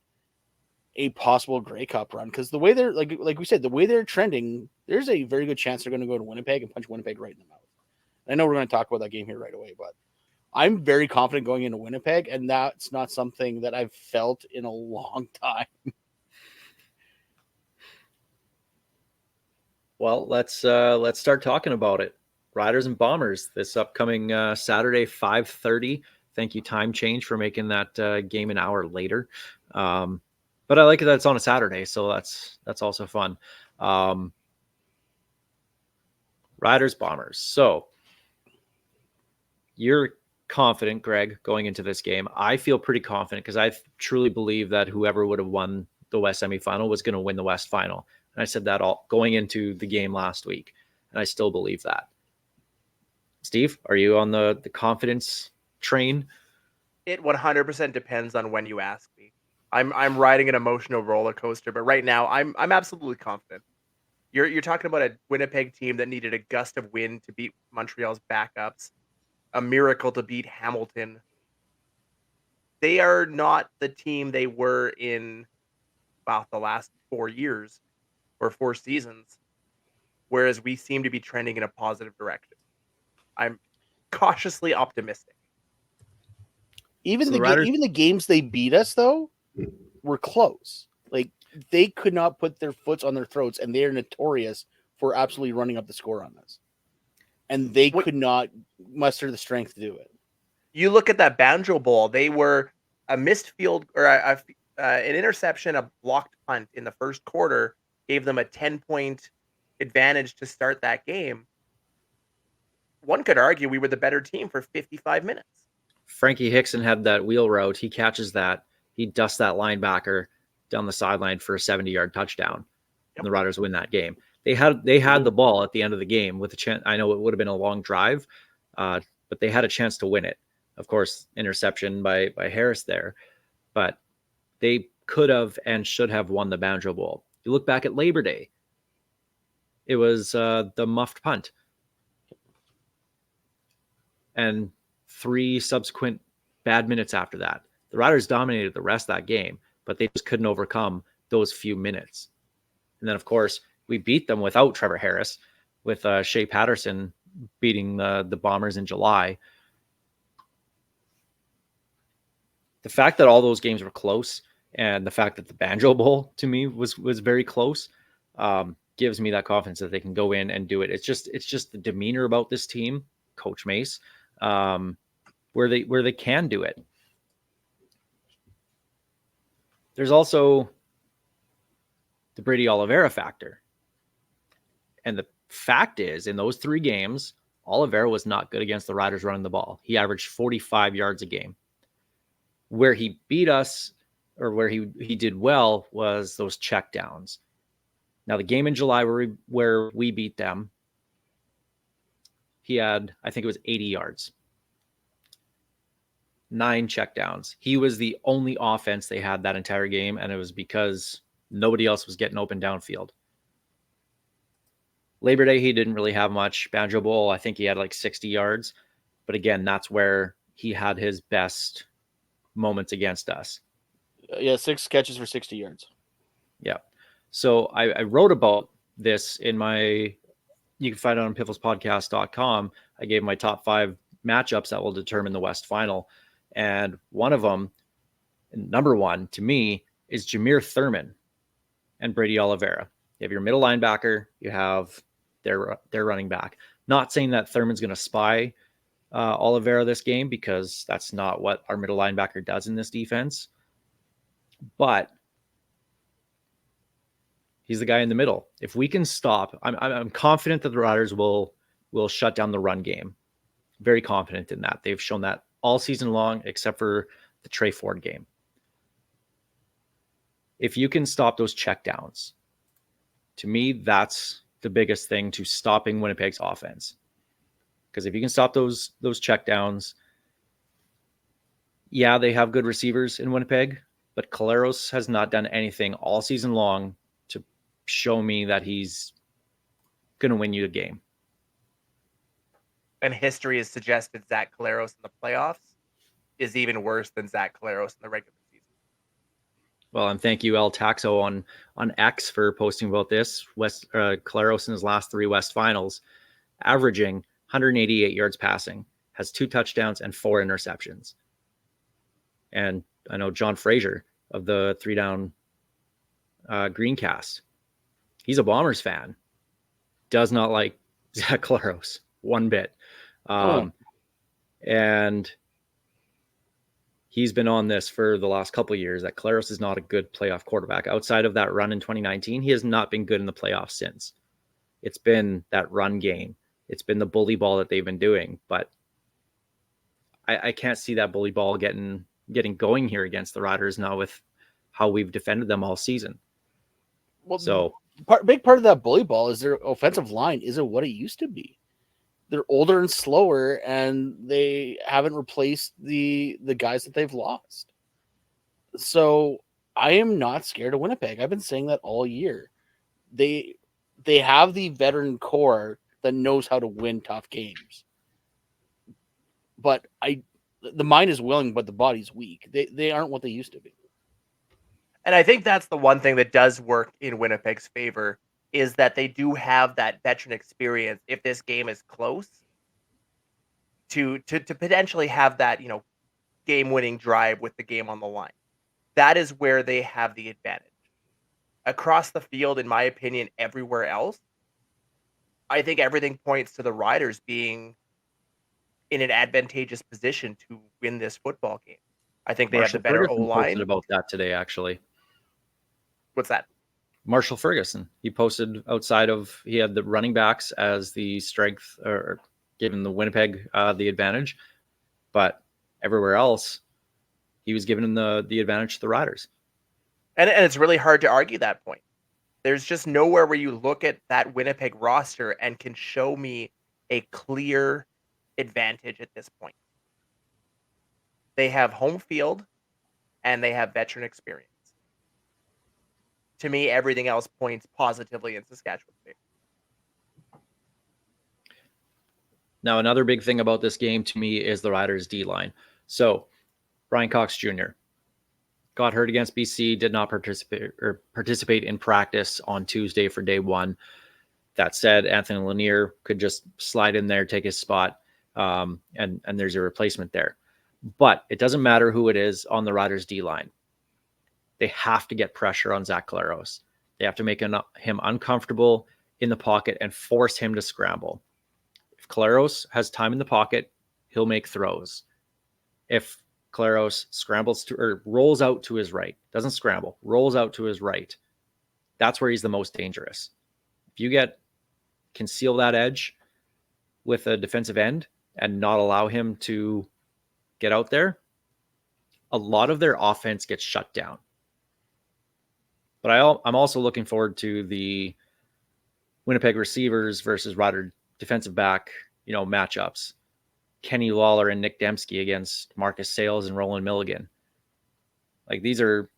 a possible Grey Cup run, because the way they're like we said, the way they're trending, there's a very good chance they're going to go to Winnipeg and punch Winnipeg right in the mouth. I know we're going to talk about that game here right away, but I'm very confident going into Winnipeg, and that's not something that I've felt in a long time. Well, let's start talking about it. Riders and Bombers this upcoming Saturday, 5:30. Thank you, Time Change, for making that game an hour later. But I like it that it's on a Saturday, so that's also fun. Riders, Bombers. So you're confident, Greg, going into this game. I feel pretty confident because I truly believe that whoever would have won the West semifinal was going to win the West final. And I said that all going into the game last week, and I still believe that. Steve, are you on the confidence train? It 100% depends on when you ask me. I'm riding an emotional roller coaster, but right now I'm absolutely confident. You're talking about a Winnipeg team that needed a gust of wind to beat Montreal's backups, a miracle to beat Hamilton. They are not the team they were in about the last 4 years or 4 seasons, whereas we seem to be trending in a positive direction. I'm cautiously optimistic. So the Riders, Even the games they beat us though were close. Like they could not put their foots on their throats, and they are notorious for absolutely running up the score on us. And they What could not muster the strength to do it. you look at that Banjo Bowl, they were a missed field or an interception, a blocked punt in the first quarter gave them a 10-point advantage to start that game. One could argue we were the better team for 55 minutes. Frankie Hickson had that wheel route. He catches that. He dusts that linebacker down the sideline for a 70-yard touchdown. And the Riders win that game. They had the ball at the end of the game with a chance. I know it would have been a long drive, but they had a chance to win it. Of course, interception by Harris there, but they could have and should have won the Banjo Bowl. You look back at Labor Day, it was the muffed punt, and 3 subsequent bad minutes after that. The Riders dominated the rest of that game, but they just couldn't overcome those few minutes. And then, of course, we beat them without Trevor Harris, with Shea Patterson beating the Bombers in July. The fact that all those games were close, and the fact that the Banjo Bowl to me was very close, gives me that confidence that they can go in and do it. It's just the demeanor about this team, Coach Mace, where they can do it. There's also the Brady Oliveira factor. And the fact is, in those 3 games, Oliveira was not good against the Riders running the ball. He averaged 45 yards a game. Where he beat us, or where he did well, was those checkdowns. Now, the game in July where we beat them, he had, I think it was 80 yards. 9 checkdowns. He was the only offense they had that entire game, and it was because nobody else was getting open downfield. Labor Day, he didn't really have much. Banjo Bowl, I think he had like 60 yards. But again, that's where he had his best moments against us. Yeah, 6 catches for 60 yards. Yeah. So I wrote about this in my, you can find it on pifflespodcast.com. I gave my top 5 matchups that will determine the West Final. And one of them, number 1 to me, is Jameer Thurman and Brady Oliveira. You have your middle linebacker, you have their running back. Not saying that Thurman's going to spy Oliveira this game, because that's not what our middle linebacker does in this defense. But he's the guy in the middle. If we can stop, I'm confident that the Riders will shut down the run game. Very confident in that. They've shown that all season long, except for the Trey Ford game. If you can stop those checkdowns, to me, that's the biggest thing to stopping Winnipeg's offense. Because if you can stop those checkdowns, yeah, they have good receivers in Winnipeg, but Caleros has not done anything all season long to show me that he's going to win you a game. And history has suggested Zach Caleros in the playoffs is even worse than Zach Caleros in the regular season. Well, and thank you, El Taxo on X, for posting about this. Caleros in his last 3 West Finals, averaging 188 yards passing, has 2 touchdowns and 4 interceptions. And I know John Fraser of the 3 Down Greencast, he's a Bombers fan, does not like Zach Caleros one bit. And he's been on this for the last couple of years, that Caleros is not a good playoff quarterback. Outside of that run in 2019, he has not been good in the playoffs since. It's been that run game. It's been the bully ball that they've been doing. But I can't see that bully ball getting going here against the Riders now with how we've defended them all season. Well, so big part of that bully ball is their offensive line isn't what it used to be. they're older and slower, and they haven't replaced the guys that they've lost. So I am not scared of Winnipeg. I've been saying that all year. They have the veteran core that knows how to win tough games. But the mind is willing, but the body's weak. They aren't what they used to be. And I think that's the one thing that does work in Winnipeg's favor is that they do have that veteran experience if this game is close to potentially have that, game-winning drive with the game on the line. That is where they have the advantage. Across the field, in my opinion, everywhere else, I think everything points to the Riders being in an advantageous position to win this football game. I think they have the Marshall better Ferguson posted O-line. about that today, actually. What's that? Marshall Ferguson. He posted he had the running backs as the strength, or giving the Winnipeg the advantage, but everywhere else, he was giving the advantage to the Riders. And it's really hard to argue that point. There's just nowhere where you look at that Winnipeg roster and can show me a clear advantage at this point. They have home field and they have veteran experience. To me, everything else points positively in Saskatchewan's favor. Now, another big thing about this game to me is the Riders' D-line. So, Brian Cox Jr. got hurt against BC, did not participate in practice on Tuesday for day one. That said, Anthony Lanier could just slide in there, take his spot, and there's a replacement there. But it doesn't matter who it is on the Riders' D-line. They have to get pressure on Zach Collaros. They have to make him uncomfortable in the pocket and force him to scramble. If Collaros has time in the pocket, he'll make throws. If Collaros scrambles or rolls out to his right, doesn't scramble, rolls out to his right, that's where he's the most dangerous. If you can seal that edge with a defensive end and not allow him to get out there, a lot of their offense gets shut down. But I'm also looking forward to the Winnipeg receivers versus Rider defensive back, matchups. Kenny Lawler and Nick Dembski against Marcus Sayles and Roland Milligan. Like, these are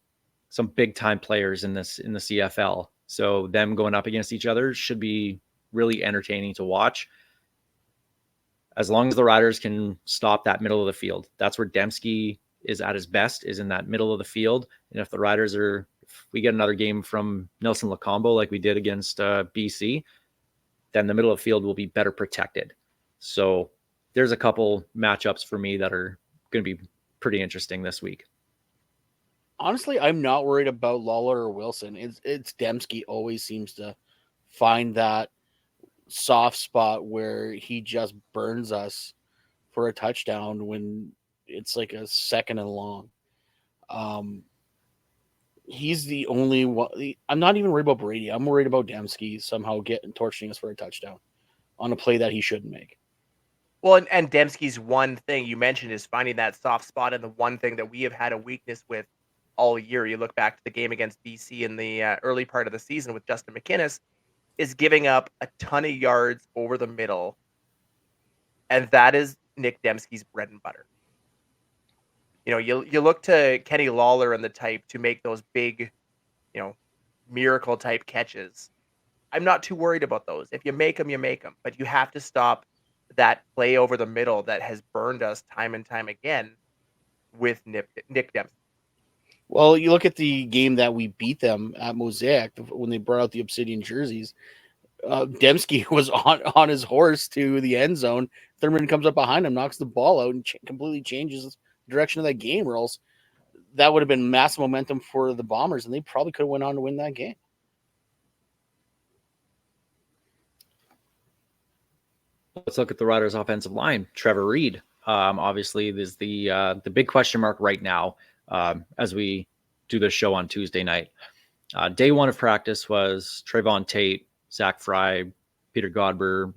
some big time players in the CFL. So them going up against each other should be really entertaining to watch. As long as the Riders can stop that middle of the field. That's where Dembski is at his best, is in that middle of the field. And if the Riders if we get another game from Nelson Lacombo like we did against BC, then the middle of the field will be better protected. So there's a couple matchups for me that are going to be pretty interesting this week. Honestly, I'm not worried about Lawler or Wilson. It's Dembski always seems to find that soft spot where he just burns us for a touchdown when it's like a second and long. He's the only one. I'm not even worried about Brady. I'm worried about Dembski somehow torching us for a touchdown on a play that he shouldn't make. Well, and Dembski's one thing you mentioned is finding that soft spot, and the one thing that we have had a weakness with all year. You look back to the game against BC in the early part of the season with Justin McInnes, is giving up a ton of yards over the middle, and that is Nick Dembski's bread and butter. You look to Kenny Lawler and the type to make those big, miracle type catches. I'm not too worried about those. If you make them, you make them. But you have to stop that play over the middle that has burned us time and time again with Nick Dembski. Well, you look at the game that we beat them at Mosaic when they brought out the Obsidian jerseys. Dembski was on his horse to the end zone. Thurman comes up behind him, knocks the ball out, and completely changes the direction of that game. Or else that would have been massive momentum for the Bombers, and they probably could have went on to win that game. Let's look at the Riders' offensive line. Trevor Reed, obviously, is the big question mark right now as we do this show on Tuesday night. Day one of practice was Trayvon Tate, Zach Fry, Peter Godber,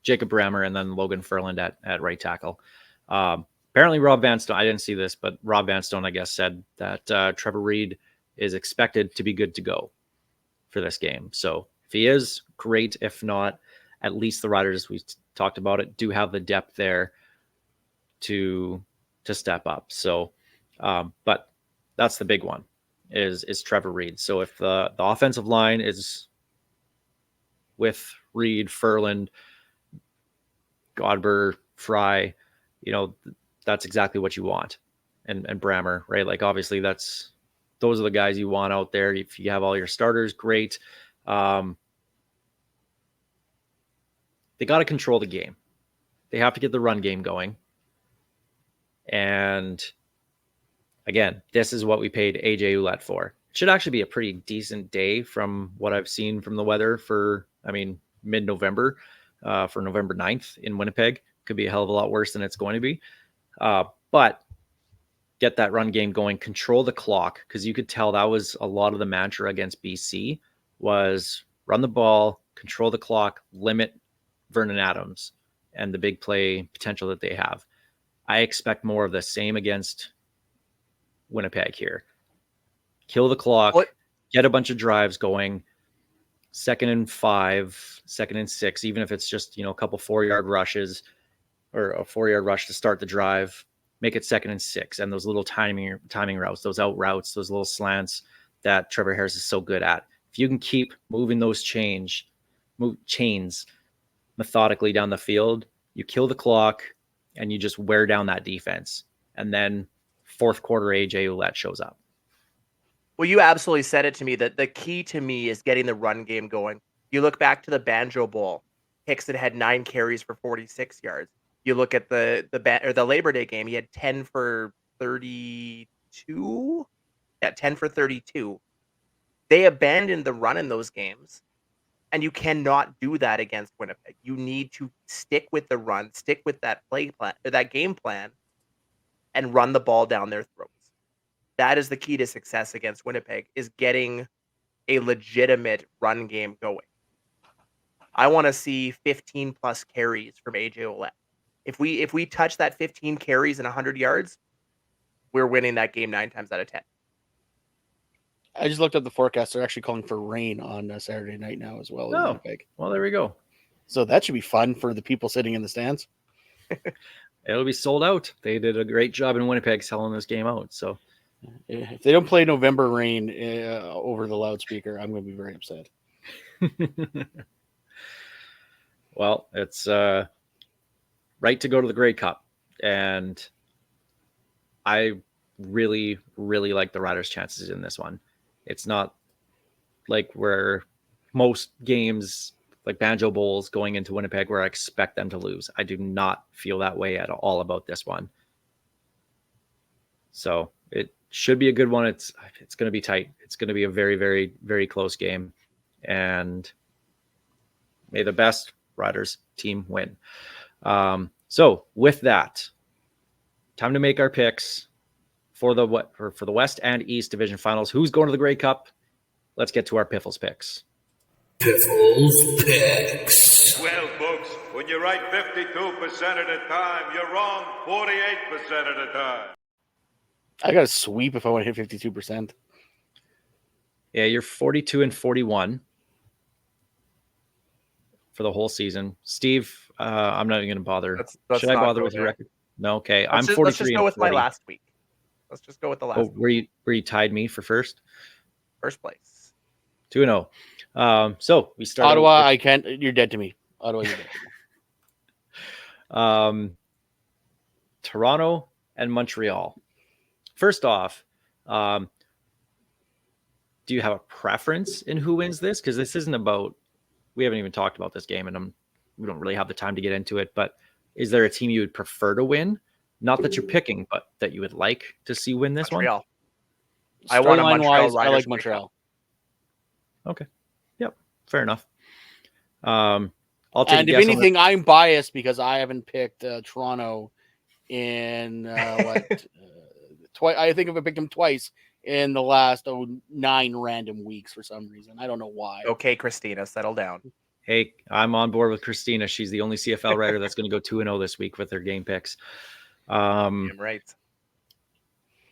Jacob Brammer, and then Logan Ferland at right tackle. Apparently, Rob Vanstone, I didn't see this, but Rob Vanstone, I guess, said that Trevor Reed is expected to be good to go for this game. So if he is, great. If not, at least the Riders, we talked about it, do have the depth there to step up. So, but that's the big one is Trevor Reed. So if the offensive line is with Reed, Furland, Godber, Fry, that's exactly what you want. And Brammer, right? Like, obviously those are the guys you want out there. If you have all your starters, great. They got to control the game. They have to get the run game going. And again, this is what we paid AJ Ouellette for. It should actually be a pretty decent day from what I've seen from the weather for, mid-November, for November 9th in Winnipeg. Could be a hell of a lot worse than it's going to be. But get that run game going, control the clock, because you could tell that was a lot of the mantra against BC was run the ball, control the clock, limit Vernon Adams and the big play potential that they have. I expect more of the same against Winnipeg here. Kill the clock, get a bunch of drives going, 2nd and 5, 2nd and 6, even if it's just, a couple 4-yard rushes or a 4-yard rush to start the drive. Make it 2nd and 6, and those little timing routes, those out routes, those little slants that Trevor Harris is so good at. If you can keep moving those chains methodically down the field, you kill the clock and you just wear down that defense. And then fourth quarter, AJ Ouellette shows up. Well, you absolutely said it to me that the key to me is getting the run game going. You look back to the Banjo Bowl, Hickson had 9 carries for 46 yards. You look at the Labor Day game, he had 10 for 32. Yeah, 10 for 32. They abandoned the run in those games, and you cannot do that against Winnipeg. You need to stick with the run, stick with that play plan, or that game plan, and run the ball down their throats. That is the key to success against Winnipeg, is getting a legitimate run game going. I want to see 15 plus carries from AJ Ouellette. If we touch that 15 carries and 100 yards, we're winning that game 9 times out of 10. I just looked at the forecast. They're actually calling for rain on Saturday night now as well in Winnipeg. Well, there we go. So that should be fun for the people sitting in the stands. It'll be sold out. They did a great job in Winnipeg selling this game out. So if they don't play November Rain over the loudspeaker, I'm going to be very upset. Well, it's right to go to the Grey Cup, and I really, really like the Riders' chances in this one. It's not like where most games, like Banjo Bowls, going into Winnipeg, where I expect them to lose. I do not feel that way at all about this one. So it should be a good one. It's going to be tight. It's going to be a very, very, very close game, and may the best Riders team win. So with that, time to make our picks for the West and East Division Finals. Who's going to the Grey Cup? Let's get to our Piffles picks. Piffles Picks. Well, folks, when you're right 52% of the time, you're wrong 48% of the time. I got to sweep if I want to hit 52%. Yeah, you're 42 and 41 for the whole season. Steve, I'm not even going to bother. Should I bother with your record? No, okay. I'm 43. Let's just go with my last week. Let's just go with the last. Oh, where you tied me for first place. 2-0. So we started. Ottawa, I can't. You're dead to me. Ottawa, you're dead to me. Toronto and Montreal. First off, do you have a preference in who wins this? Because this isn't about. We haven't even talked about this game, and we don't really have the time to get into it. But is there a team you would prefer to win? Not that you're picking, but that you would like to see win this Montreal. one? I want a Montreal. I like Montreal. Okay. Yep. Fair enough. I'll take. And if anything, I'm biased because I haven't picked Toronto in twice. I think I've picked them twice in the last 9 random weeks for some reason. I don't know why. Okay, Christina, settle down. Hey, I'm on board with Christina. She's the only CFL writer that's going to go 2-0 this week with her game picks. I'm right.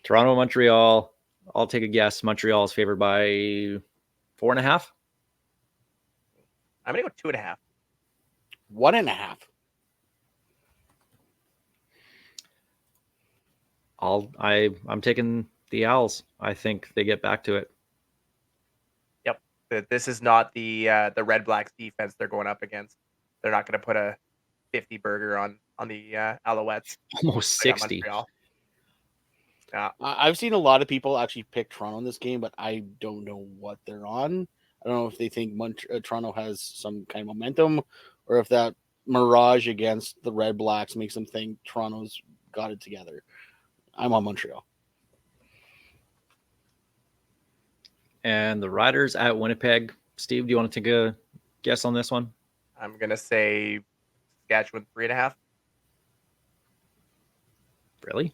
Toronto, Montreal. I'll take a guess. Montreal is favored by 4.5. I'm going to go 2.5. 1.5. I'm taking the Owls. I think they get back to it. Yep. This is not the Red Blacks defense they're going up against. They're not going to put a 50 burger on the Alouettes. Almost Like on 60. Montreal. Yeah. I've seen a lot of people actually pick Toronto in this game, but I don't know what they're on. I don't know if they think Toronto has some kind of momentum, or if that mirage against the Red Blacks makes them think Toronto's got it together. I'm on Montreal. And the Riders at Winnipeg. Steve, do you want to take a guess on this one? I'm going to say Saskatchewan 3.5. Really?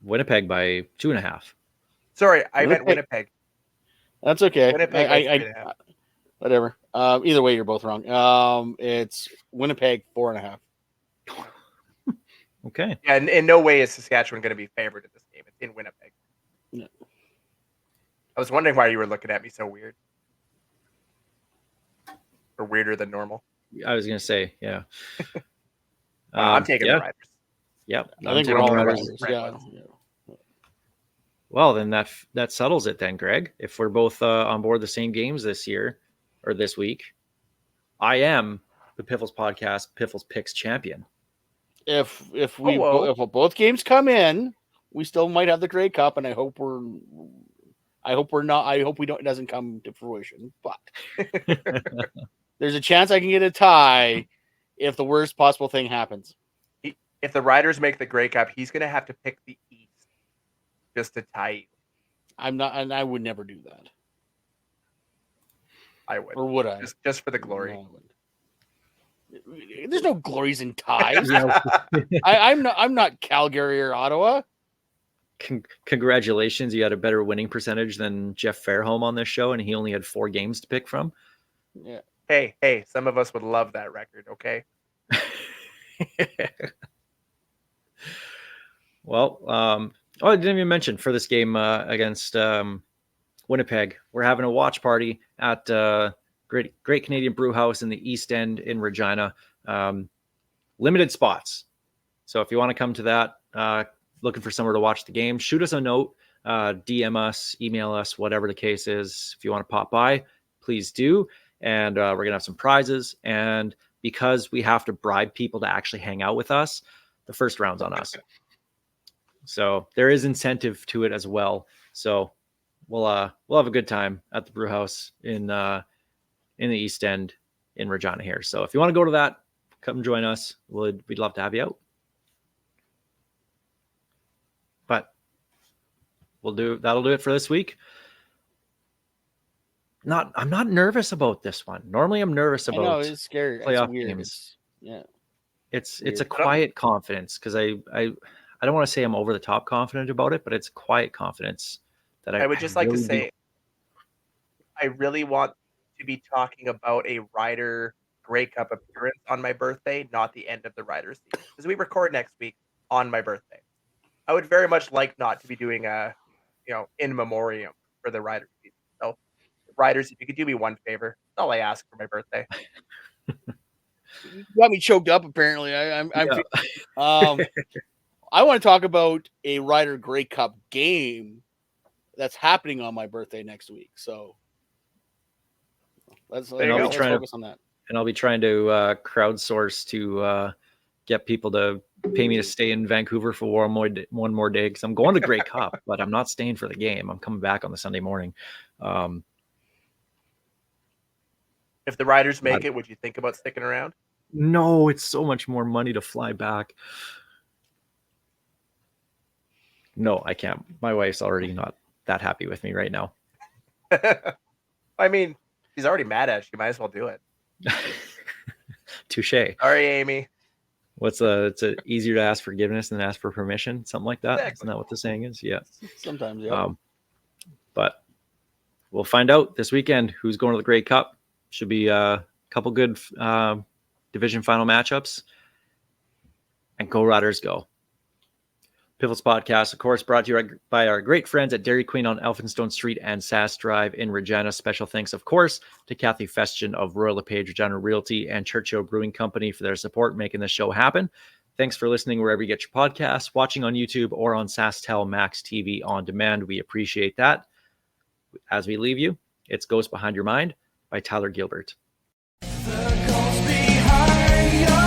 Winnipeg by 2.5. Sorry, I meant Winnipeg. That's okay. Winnipeg by 3.5. Whatever. Either way, you're both wrong. It's Winnipeg 4.5. Okay. Yeah, in no way is Saskatchewan going to be favored in this game. It's in Winnipeg. No. I was wondering why you were looking at me so weird. Or weirder than normal. I was going to say, yeah. I'm taking the Riders. Yep. I think we're all Riders. Yeah. Well, then that settles it then, Greg. If we're both on board the same games this year or this week, I am the Piffles Podcast Piffles Picks champion. If both games come in, we still might have the Grey Cup, and I hope it doesn't come to fruition. But there's a chance I can get a tie if the worst possible thing happens. If the Riders make the Grey Cup, he's going to have to pick the East just to tie you. I'm not, and I would never do that. I would. Or would I? Just for the glory. No, I wouldn't. There's no glories in ties. I'm not Calgary or Ottawa. Congratulations, you had a better winning percentage than Jeff Fairholm on this show, and he only had 4 games to pick from. Yeah. Hey, some of us would love that record, okay? Well, I didn't even mention for this game against Winnipeg, we're having a watch party at Great Canadian Brew House in the East End in Regina. Limited spots. So if you want to come to that, looking for somewhere to watch the game, shoot us a note, DM us, email us, whatever the case is. If you want to pop by, please do. And we're going to have some prizes. And because we have to bribe people to actually hang out with us, the first round's on us. So there is incentive to it as well. So we'll have a good time at the brew house in the East End in Regina here. So if you want to go to that, come join us. We'd love to have you out. But that'll do it for this week. I'm not nervous about this one. Normally I'm nervous about I know, it's scary. playoff it's weird. games. It's weird. a quiet confidence because I don't want to say I'm over the top confident about it, but it's quiet confidence that I would just like to really say I really want to be talking about a Rider Grey Cup appearance on my birthday, not the end of the Riders season. Because we record next week on my birthday. I would very much like not to be doing a, in memoriam for the Riders season. So, Riders, if you could do me one favor, that's all I ask for my birthday. You got me choked up. Apparently, I want to talk about a Rider Grey Cup game that's happening on my birthday next week. So let's focus on that. And I'll be trying to crowdsource to get people to pay me to stay in Vancouver for one more day because I'm going to Grey Cup, but I'm not staying for the game. I'm coming back on the Sunday morning. If the Riders make it, would you think about sticking around? No, it's so much more money to fly back. No, I can't. My wife's already not that happy with me right now. I mean, she's already mad at you. You might as well do it. Touche. Sorry, Amy. It's easier to ask forgiveness than ask for permission, something like that. Exactly. Isn't that what the saying is? Yeah. Sometimes, yeah. But we'll find out this weekend who's going to the Grey Cup. Should be a couple good division final matchups. And go Riders go. Piffles Podcast, of course, brought to you by our great friends at Dairy Queen on Elphinstone Street and Sass Drive in Regina. Special thanks, of course, to Kathy Festian of Royal LePage Regina Realty and Churchill Brewing Company for their support making this show happen. Thanks for listening wherever you get your podcasts, watching on YouTube or on SaskTel Max TV on demand. We appreciate that. As we leave you, it's Ghost Behind Your Mind by Tyler Gilbert. The ghost behind your